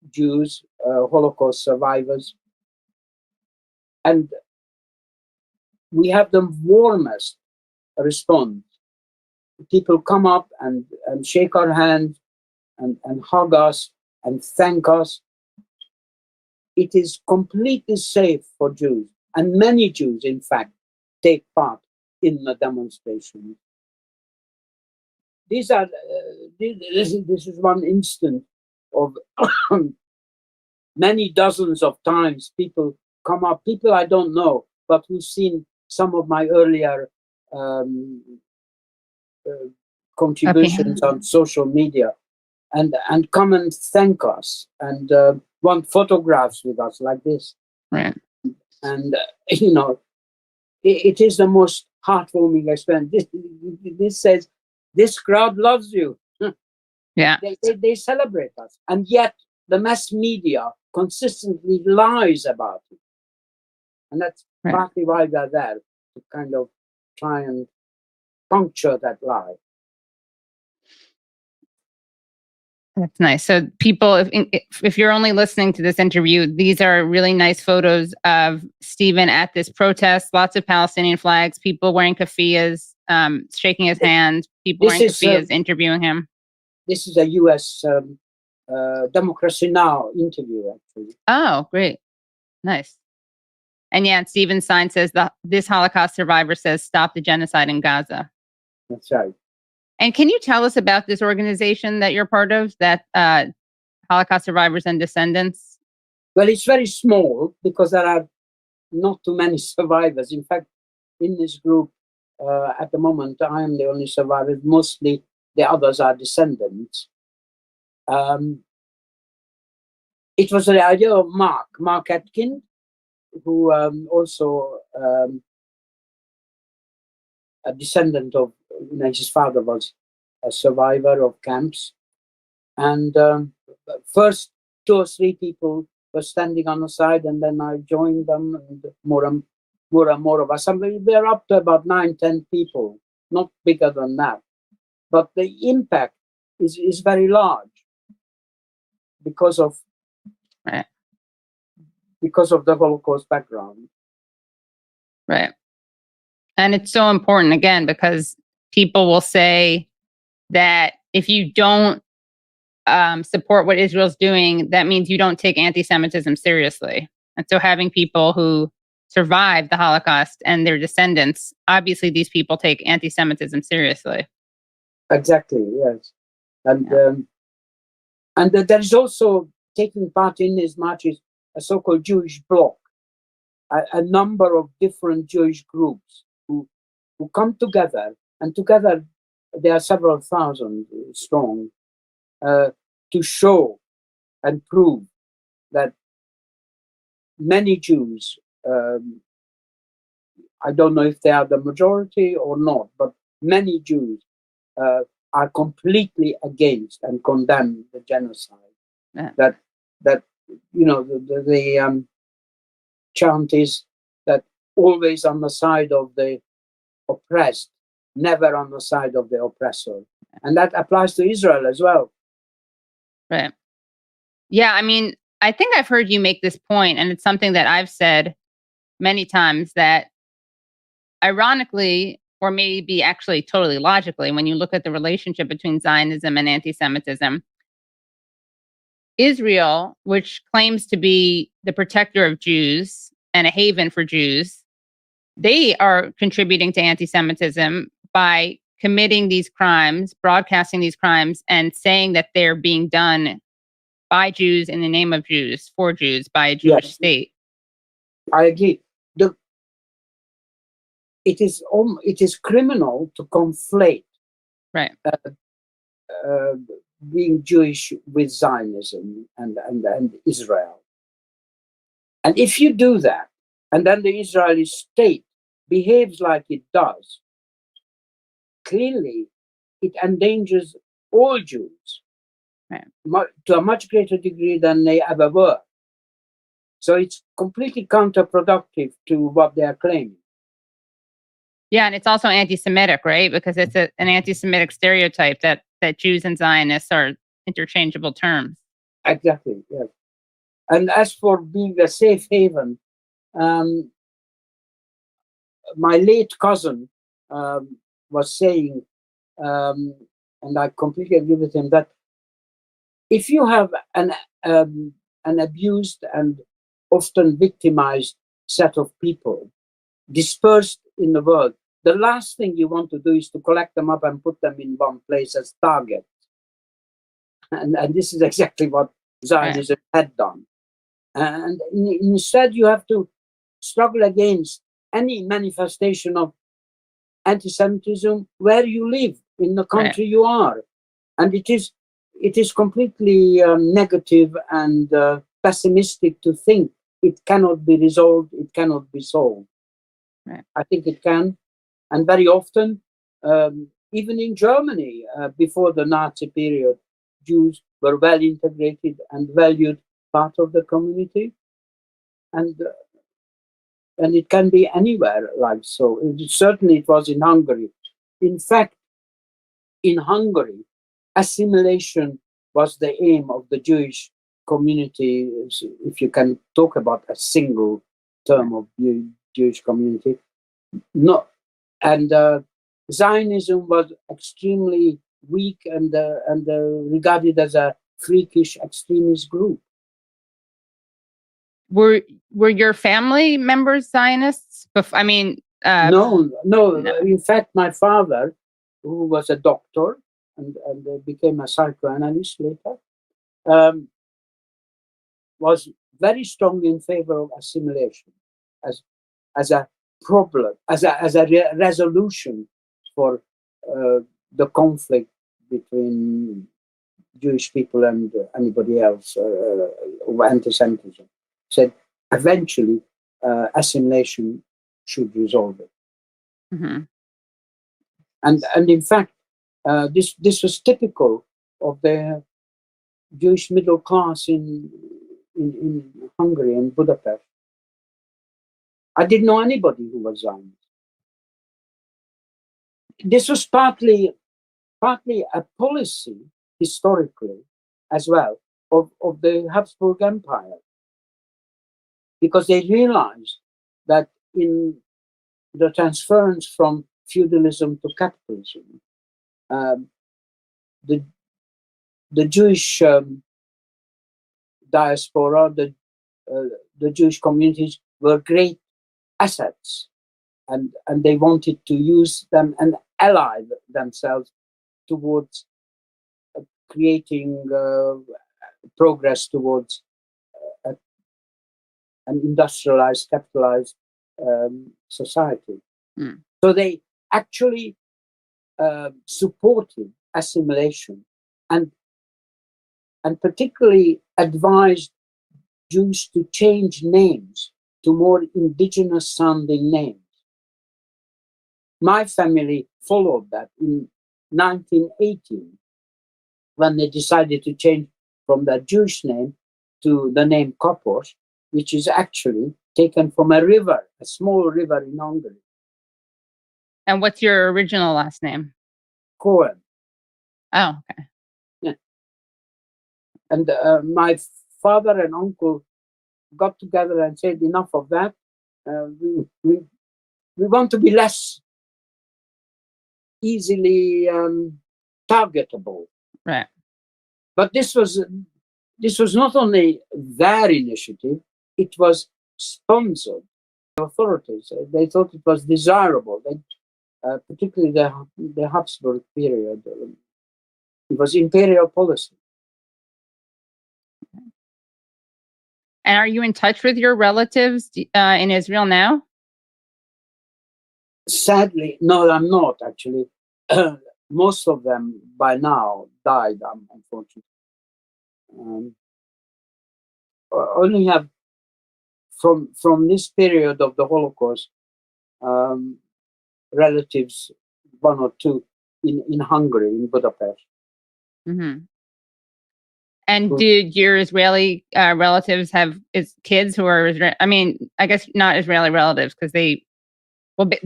Jews, Holocaust survivors. And we have the warmest response. People come up and shake our hands and hug us and thank us. It is completely safe for Jews. And many Jews, in fact, take part in the demonstration. These are, this is one instance of many dozens of times people come up, people I don't know, but who've seen some of my earlier contributions on social media and come and thank us and want photographs with us like this. Right. And, you know, it is the most heartwarming experience. This says, this crowd loves you. Yeah. They celebrate us. And yet the mass media consistently lies about it. And that's partly why we're there, to kind of try and puncture that lie. That's nice. So people, if you're only listening to this interview, these are really nice photos of Stephen at this protest. Lots of Palestinian flags, people wearing keffiyehs, shaking his hand, people wearing keffiyehs, interviewing him. This is a U.S. Democracy Now! Interview, actually. Oh, great. Nice. And yeah, Stephen's sign says, this Holocaust survivor says, stop the genocide in Gaza. That's right. And can you tell us about this organization that you're part of, that Holocaust Survivors and Descendants? Well, it's very small because there are not too many survivors. In fact, in this group, at the moment, I am the only survivor. Mostly the others are descendants. It was the idea of Mark Atkin, who also a descendant of, you know, his father was a survivor of camps. And first 2 or 3 people were standing on the side, and then I joined them, and more and more of us. And we're up to about 9-10 people, not bigger than that. But the impact is very large because of the Holocaust background. Right. And it's so important, again, because people will say that if you don't support what Israel's doing, that means you don't take anti-Semitism seriously. And so having people who survived the Holocaust and their descendants, obviously these people take anti-Semitism seriously. Exactly, yes. And there is also, taking part in these marches, a so-called Jewish bloc, a number of different Jewish groups who come together, and together there are several thousand strong, to show and prove that many Jews, I don't know if they are the majority or not, but many Jews are completely against and condemn the genocide. Yeah. That you know, the chant is that always on the side of the oppressed, never on the side of the oppressor. And that applies to Israel as well. Right. Yeah, I mean, I think I've heard you make this point, and it's something that I've said many times, that ironically, or maybe actually totally logically, when you look at the relationship between Zionism and anti-Semitism, Israel, which claims to be the protector of Jews and a haven for Jews, they are contributing to anti-Semitism by committing these crimes, broadcasting these crimes, and saying that they're being done by Jews in the name of Jews, for Jews, by a Jewish state. I agree. It is criminal to conflate being Jewish with Zionism and Israel. And if you do that, and then the Israeli state behaves like it does, clearly it endangers all Jews to a much greater degree than they ever were. So it's completely counterproductive to what they are claiming. Yeah, and it's also anti-Semitic, right? Because it's an anti-Semitic stereotype that Jews and Zionists are interchangeable terms. Exactly, yes. And as for being a safe haven, my late cousin was saying, and I completely agree with him, that if you have an abused and often victimized set of people dispersed in the world, the last thing you want to do is to collect them up and put them in one place as targets. And this is exactly what Zionism had done. And instead, you have to struggle against any manifestation of anti-Semitism where you live, in the country you are. And it is completely negative and pessimistic to think it cannot be resolved, it cannot be solved. I think it can. And very often, even in Germany, before the Nazi period, Jews were well integrated and valued part of the community. And it can be anywhere like so. Certainly it was in Hungary. In fact, in Hungary, assimilation was the aim of the Jewish community, if you can talk about a single term of Jewish community. No, and Zionism was extremely weak and regarded as a freakish extremist group. Were your family members Zionists? No. In fact, my father, who was a doctor and became a psychoanalyst later, was very strong in favor of assimilation as a problem, as a resolution for the conflict between Jewish people and anybody else of anti-Semitism. Said eventually assimilation should resolve it. Mm-hmm. And in fact, this was typical of the Jewish middle class in Hungary and Budapest. I didn't know anybody who was Zionist. This was partly a policy historically as well of the Habsburg Empire, because they realized that in the transference from feudalism to capitalism, the Jewish diaspora, the Jewish communities were great assets, and they wanted to use them and ally themselves towards creating progress towards an industrialized, capitalized society. So they actually supported assimilation and particularly advised Jews to change names to more indigenous sounding names. My family followed that in 1918, when they decided to change from their Jewish name to the name Kapos, which is actually taken from a river, a small river in Hungary. And what's your original last name? Cohen. Oh, okay. Yeah. And my father and uncle got together and said, enough of that. We want to be less easily targetable. Right. But this was not only their initiative, it was sponsored by authorities. They thought it was desirable. Particularly the Habsburg period. It was imperial policy. And are you in touch with your relatives in Israel now? Sadly, no, I'm not actually. Most of them by now died, unfortunately. I only have from this period of the Holocaust, relatives, one or two in Hungary, in Budapest. Mm-hmm. And did your Israeli relatives have kids who are I mean, I guess not Israeli relatives because they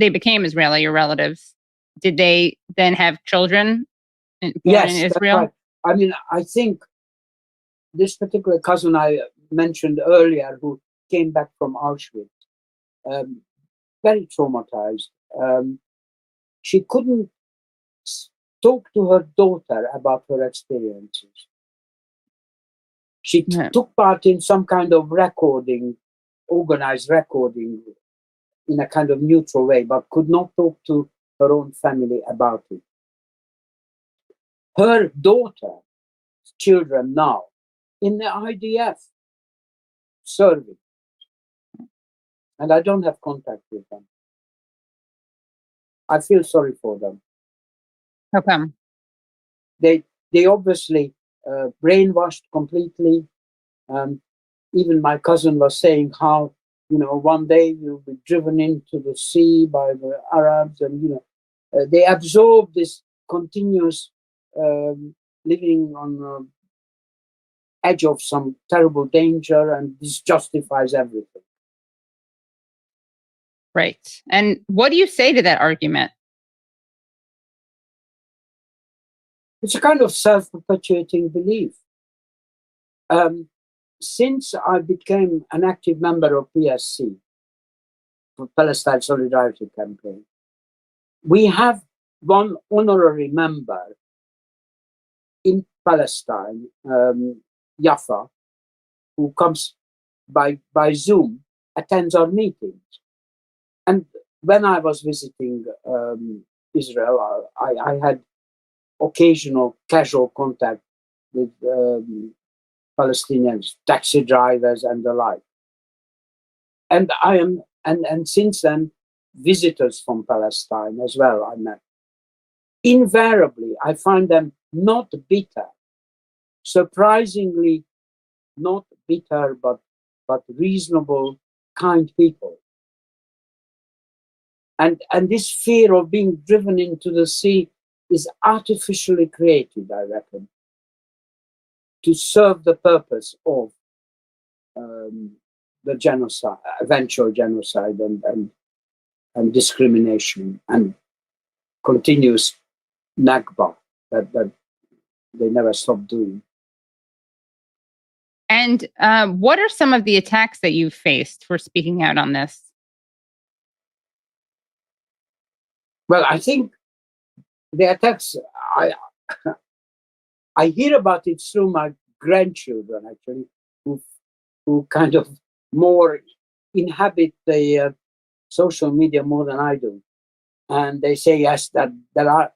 became Israeli, your relatives. Did they then have children born Yes, in that's Israel? right. I mean, I think this particular cousin I mentioned earlier, who came back from Auschwitz, very traumatized. She couldn't talk to her daughter about her experiences. She took part in some kind of recording, organized recording, in a kind of neutral way, but could not talk to her own family about it. Her daughter's children now in the IDF serving, and I don't have contact with them. I feel sorry for them. How come? They obviously brainwashed completely. Even my cousin was saying how, one day you'll be driven into the sea by the Arabs, and they absorb this continuous living on the edge of some terrible danger, and this justifies everything. Right. And what do you say to that argument? It's a kind of self-perpetuating belief. Since I became an active member of PSC, for Palestine Solidarity Campaign, we have one honorary member in Palestine, Jaffa, who comes by Zoom, attends our meetings. And when I was visiting Israel, I had occasional casual contact with Palestinians, taxi drivers, and the like. And and since then, visitors from Palestine as well I met. Invariably, I find them not bitter, surprisingly not bitter, but reasonable, kind people. And this fear of being driven into the sea is artificially created, I reckon, to serve the purpose of the genocide, eventual genocide, and discrimination, and continuous Nakba that they never stop doing. And what are some of the attacks that you've faced for speaking out on this? Well, I think the attacks, I hear about it through my grandchildren, actually, who kind of more inhabit the social media more than I do. And they say, yes, that there are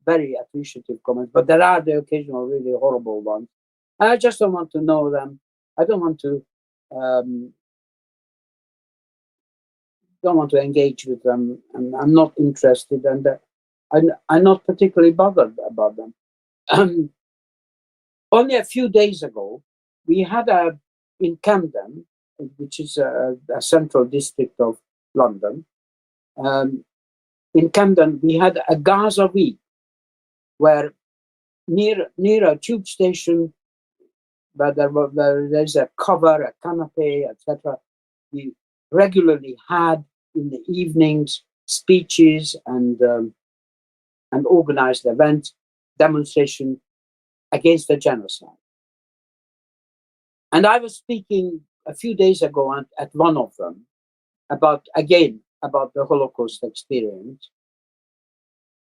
very appreciative comments, but there are the occasional really horrible ones. And I just don't want to know them. I don't want to engage with them, and I'm not interested, and I'm not particularly bothered about them. Only a few days ago, we had in Camden, which is a central district of London, in Camden, we had a Gaza week, where near a tube station, where there's a cover, a canopy, etc., we regularly had in the evenings speeches and organized events, demonstration against the genocide. And I was speaking a few days ago at one of them about the Holocaust experience.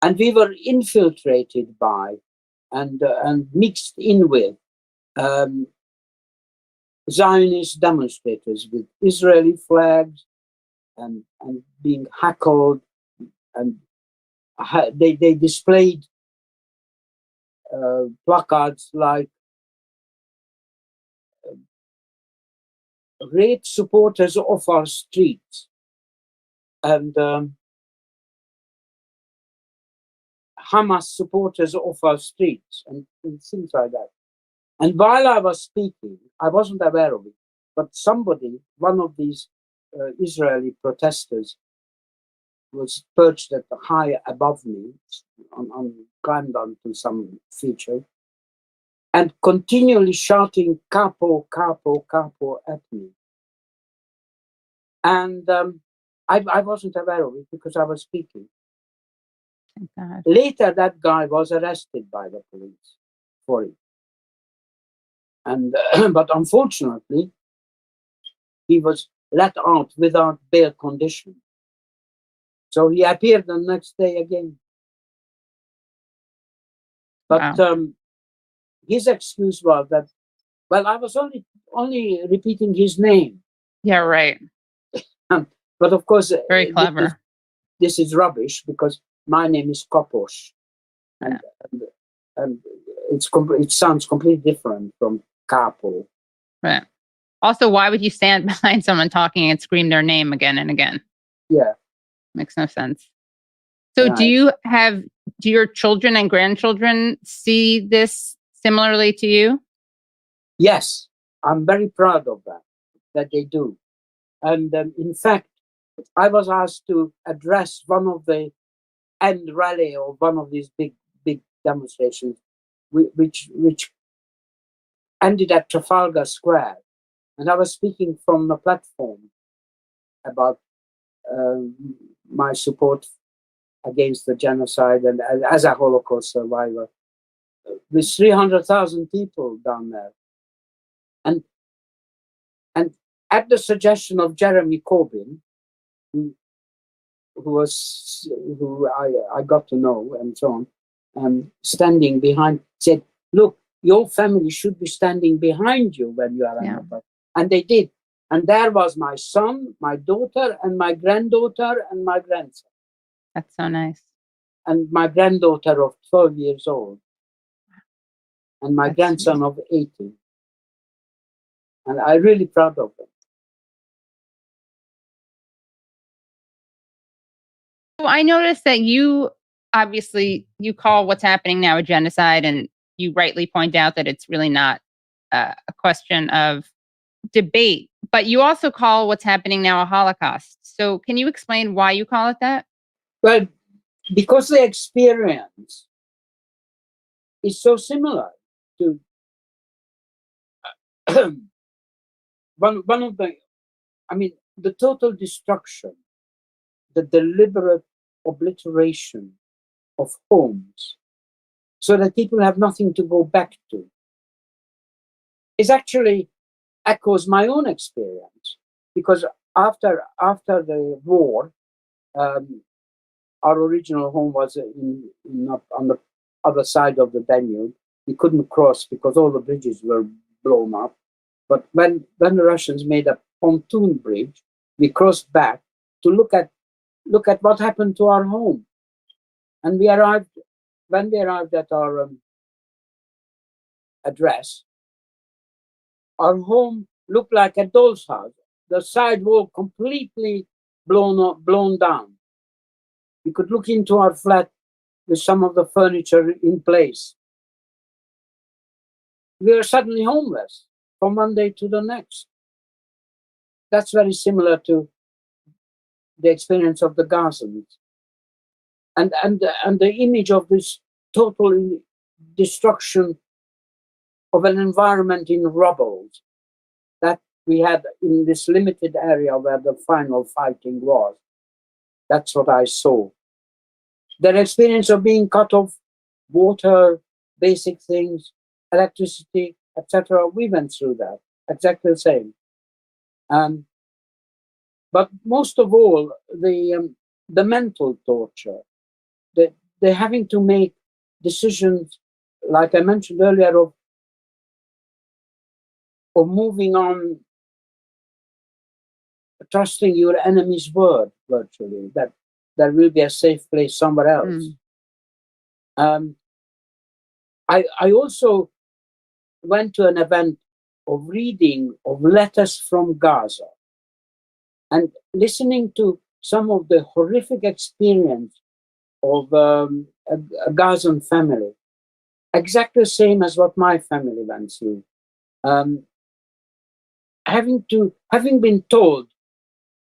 And we were infiltrated by and mixed in with Zionist demonstrators with Israeli flags and being heckled, and they displayed placards like "Rape supporters of our streets" and "Hamas supporters of our streets," and things like that. And while I was speaking, I wasn't aware of it, but somebody, one of these Israeli protesters, was perched at the high above me, climbed onto some feature, and continually shouting "Capo, capo, capo" at me. And I wasn't aware of it because I was speaking. Thank God. Later, that guy was arrested by the police for it. And but unfortunately, he was let out without bail condition. So he appeared the next day again. But Wow. his excuse was that, well, I was only repeating his name. Yeah, right. But of course, Very clever. This is rubbish because my name is Kapos, and it sounds completely different from Capo. Right. Also, why would you stand behind someone talking and scream their name again and again? Yeah. Makes no sense. So Right. do your children and grandchildren see this similarly to you? Yes, I'm very proud of that they do. And in fact, I was asked to address one of the end rally of one of these big demonstrations, which ended at Trafalgar Square. And I was speaking from the platform about my support against the genocide and as a Holocaust survivor, with 300,000 people down there. And at the suggestion of Jeremy Corbyn, who I got to know and so on, standing behind, said, "Look, your family should be standing behind you when you are on the platform." And they did. And there was my son, my daughter, and my granddaughter, and my grandson. That's so nice. And my granddaughter of 12 years old. And my grandson of 18. And I'm really proud of them. So I noticed that you call what's happening now a genocide, and you rightly point out that it's really not a question of debate, but you also call what's happening now a Holocaust. So can you explain why you call it that? Well, because the experience is so similar to one of the total destruction, the deliberate obliteration of homes so that people have nothing to go back to, is actually echoes my own experience. Because after the war, our original home was on the other side of the Danube. We couldn't cross because all the bridges were blown up. But when the Russians made a pontoon bridge, we crossed back to look at what happened to our home. And when we arrived at our address, our home looked like a doll's house. The side wall completely blown down. We could look into our flat with some of the furniture in place. We were suddenly homeless from one day to the next. That's very similar to the experience of the Gazans. And the image of this total destruction of an environment in rubble that we had in this limited area where the final fighting was. That's what I saw. Their experience of being cut off water, basic things, electricity, etc. We went through that, exactly the same. But most of all, the mental torture, they're having to make decisions, like I mentioned earlier, of moving on, trusting your enemy's word virtually, that there will be a safe place somewhere else. I also went to an event of reading of letters from Gaza and listening to some of the horrific experience of a Gazan family, exactly the same as what my family went through. having been told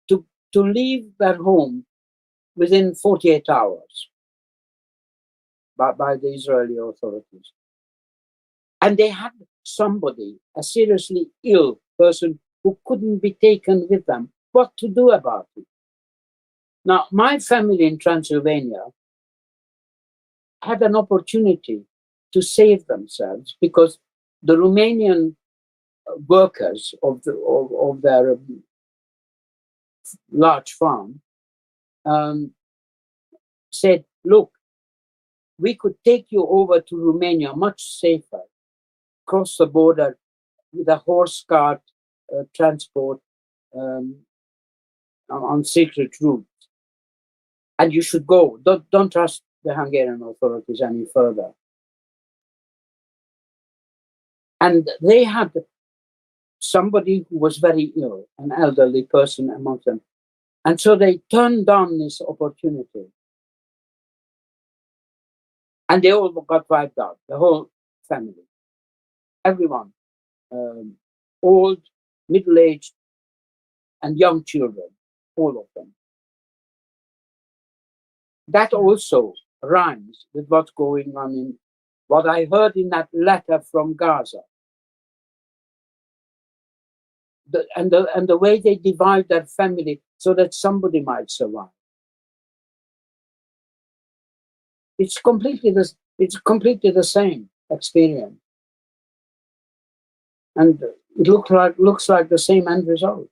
to leave their home within 48 hours by the Israeli authorities. And they had somebody, a seriously ill person who couldn't be taken with them. What to do about it? Now, my family in Transylvania had an opportunity to save themselves because the Romanian workers of their large farm said, look, we could take you over to Romania much safer, cross the border with a horse cart transport on secret routes. And you should go. Don't trust the Hungarian authorities any further. And they had somebody who was very ill, an elderly person among them. And so they turned down this opportunity. And they all got wiped out, the whole family. Everyone, old, middle-aged, and young children, all of them. That also rhymes with what's going on in what I heard in that letter from Gaza. And the way they divide their family so that somebody might survive. It's completely the same experience. And it looks like the same end result.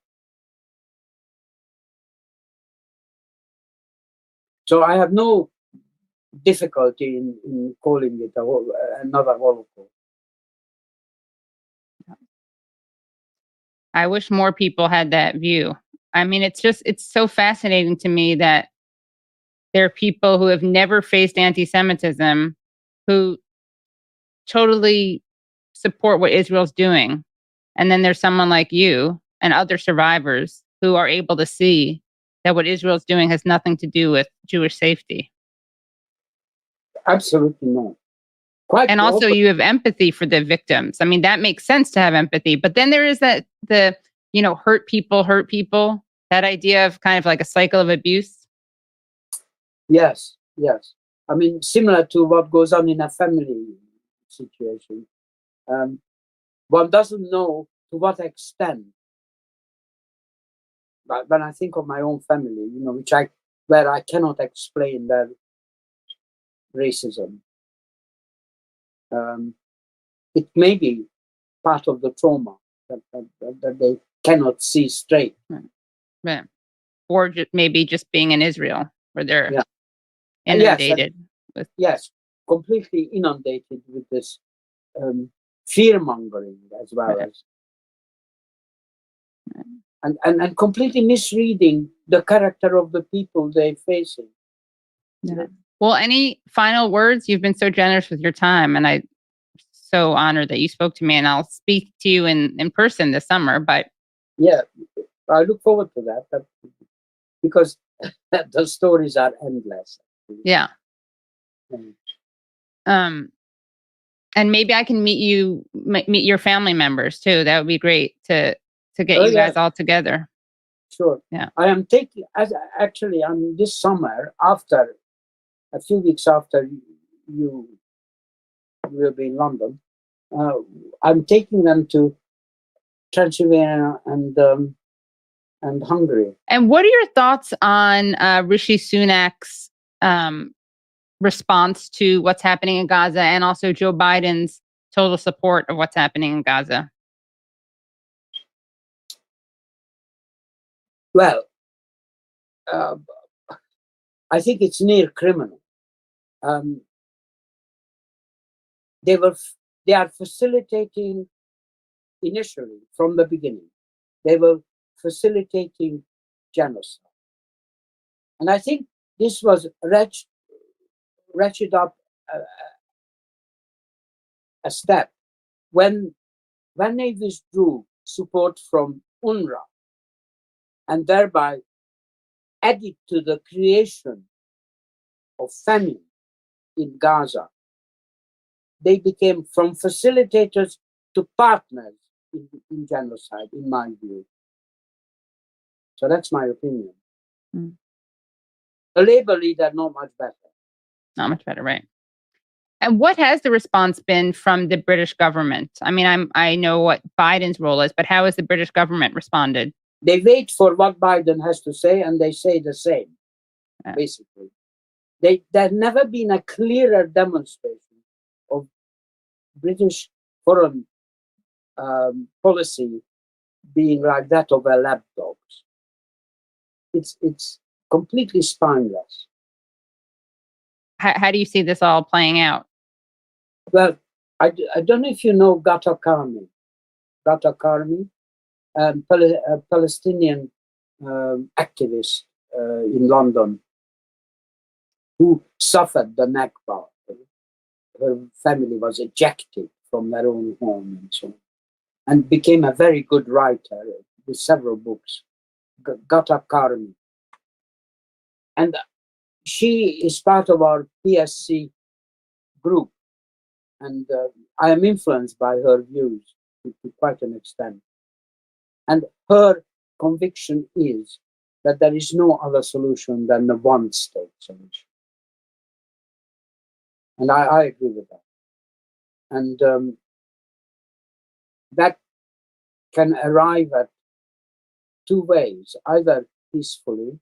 So I have no difficulty in calling it another Holocaust. I wish more people had that view. I mean, it's so fascinating to me that there are people who have never faced anti-Semitism who totally support what Israel's doing. And then there's someone like you and other survivors who are able to see that what Israel's doing has nothing to do with Jewish safety. Absolutely not. And also you have empathy for the victims. I mean, that makes sense to have empathy. But then there is the hurt people, that idea of kind of like a cycle of abuse. Yes. I mean, similar to what goes on in a family situation. One doesn't know to what extent. But when I think of my own family, where I cannot explain their racism, it may be part of the trauma that they cannot see straight. Right. Or maybe just being in Israel, where they're inundated. Yes, completely inundated with this fear-mongering as well as. And completely misreading the character of the people they're facing. Yeah. Well, any final words? You've been so generous with your time, and I'm so honored that you spoke to me, and I'll speak to you in person this summer. But yeah, I look forward to that because the stories are endless. Yeah. And maybe I can meet your family members too. That would be great to get you guys all together. Sure. Yeah. I am I'm this summer, after a few weeks after you will be in London, I'm taking them to Transylvania and Hungary. And what are your thoughts on Rishi Sunak's response to what's happening in Gaza, and also Joe Biden's total support of what's happening in Gaza? Well, I think it's near criminal. They are facilitating initially, from the beginning. They were facilitating genocide. And I think this was ratcheted up a step when they withdrew support from UNRWA and thereby added to the creation of famine in Gaza. They became from facilitators to partners in genocide, in my view. So that's my opinion. Mm. A Labour leader, not much better. Not much better, right? And what has the response been from the British government? I mean, I know what Biden's role is, but how has the British government responded? They wait for what Biden has to say, and they say the same, basically. There's never been a clearer demonstration of British foreign policy being like that of a lapdogs. It's completely spineless. How do you see this all playing out? Well, I don't know if you know Gata Karmi. Gata Karmi, a Palestinian activist in London who suffered the Nakba. Her family was ejected from their own home and so on, and became a very good writer with several books. Gata Karmi. And she is part of our PSC group. And I am influenced by her views to quite an extent. And her conviction is that there is no other solution than the one-state solution. And I agree with that. And that can arrive at two ways, either peacefully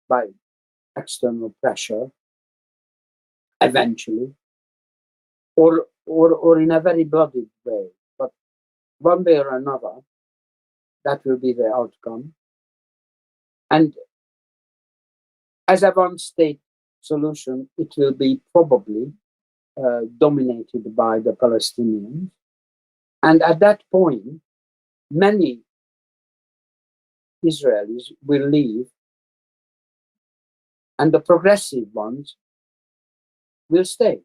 by external pressure, eventually, or in a very bloody way. But one way or another, that will be the outcome. And as a one-state solution, it will be probably dominated by the Palestinians. And at that point, many Israelis will leave, and the progressive ones will stay.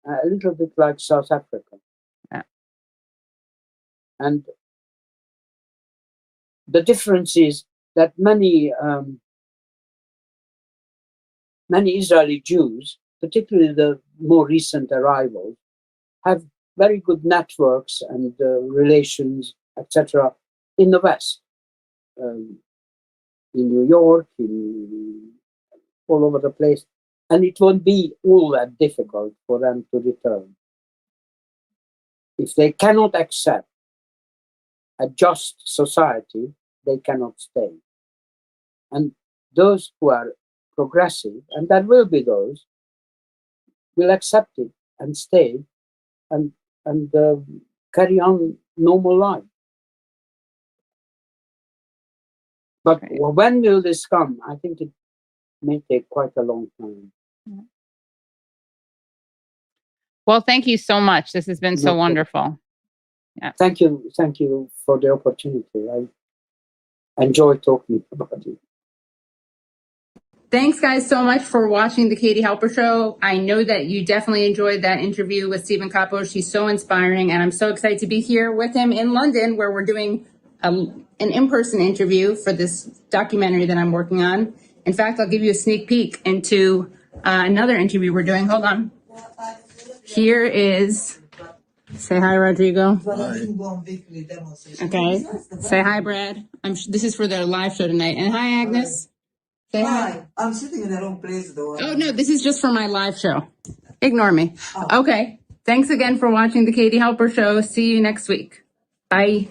A little bit like South Africa. Yeah. And the difference is that many Israeli Jews, particularly the more recent arrivals, have very good networks and relations, etc., in the West, in New York, all over the place. And it won't be all that difficult for them to return. If they cannot accept a just society, they cannot stay. And those who are progressive, and there will be those, will accept it and stay and carry on normal life. But when will this come? I think it may take quite a long time. Well, thank you so much. This has been so wonderful. Yeah. Thank you for the opportunity. I enjoy talking about it. Thanks, guys, so much for watching the Katie Halper Show. I know that you definitely enjoyed that interview with Stephen Kapos. He's so inspiring, and I'm so excited to be here with him in London, where we're doing an in-person interview for this documentary that I'm working on. In fact, I'll give you a sneak peek into another interview we're doing. Hold on. Here is... Say hi, Rodrigo. Hi. Okay. Say hi, Brad. This is for their live show tonight. And hi, Agnes. Say hi. I'm sitting in the wrong place though. Oh, no, this is just for my live show. Ignore me. Okay. Thanks again for watching the Katie Halper Show. See you next week. Bye.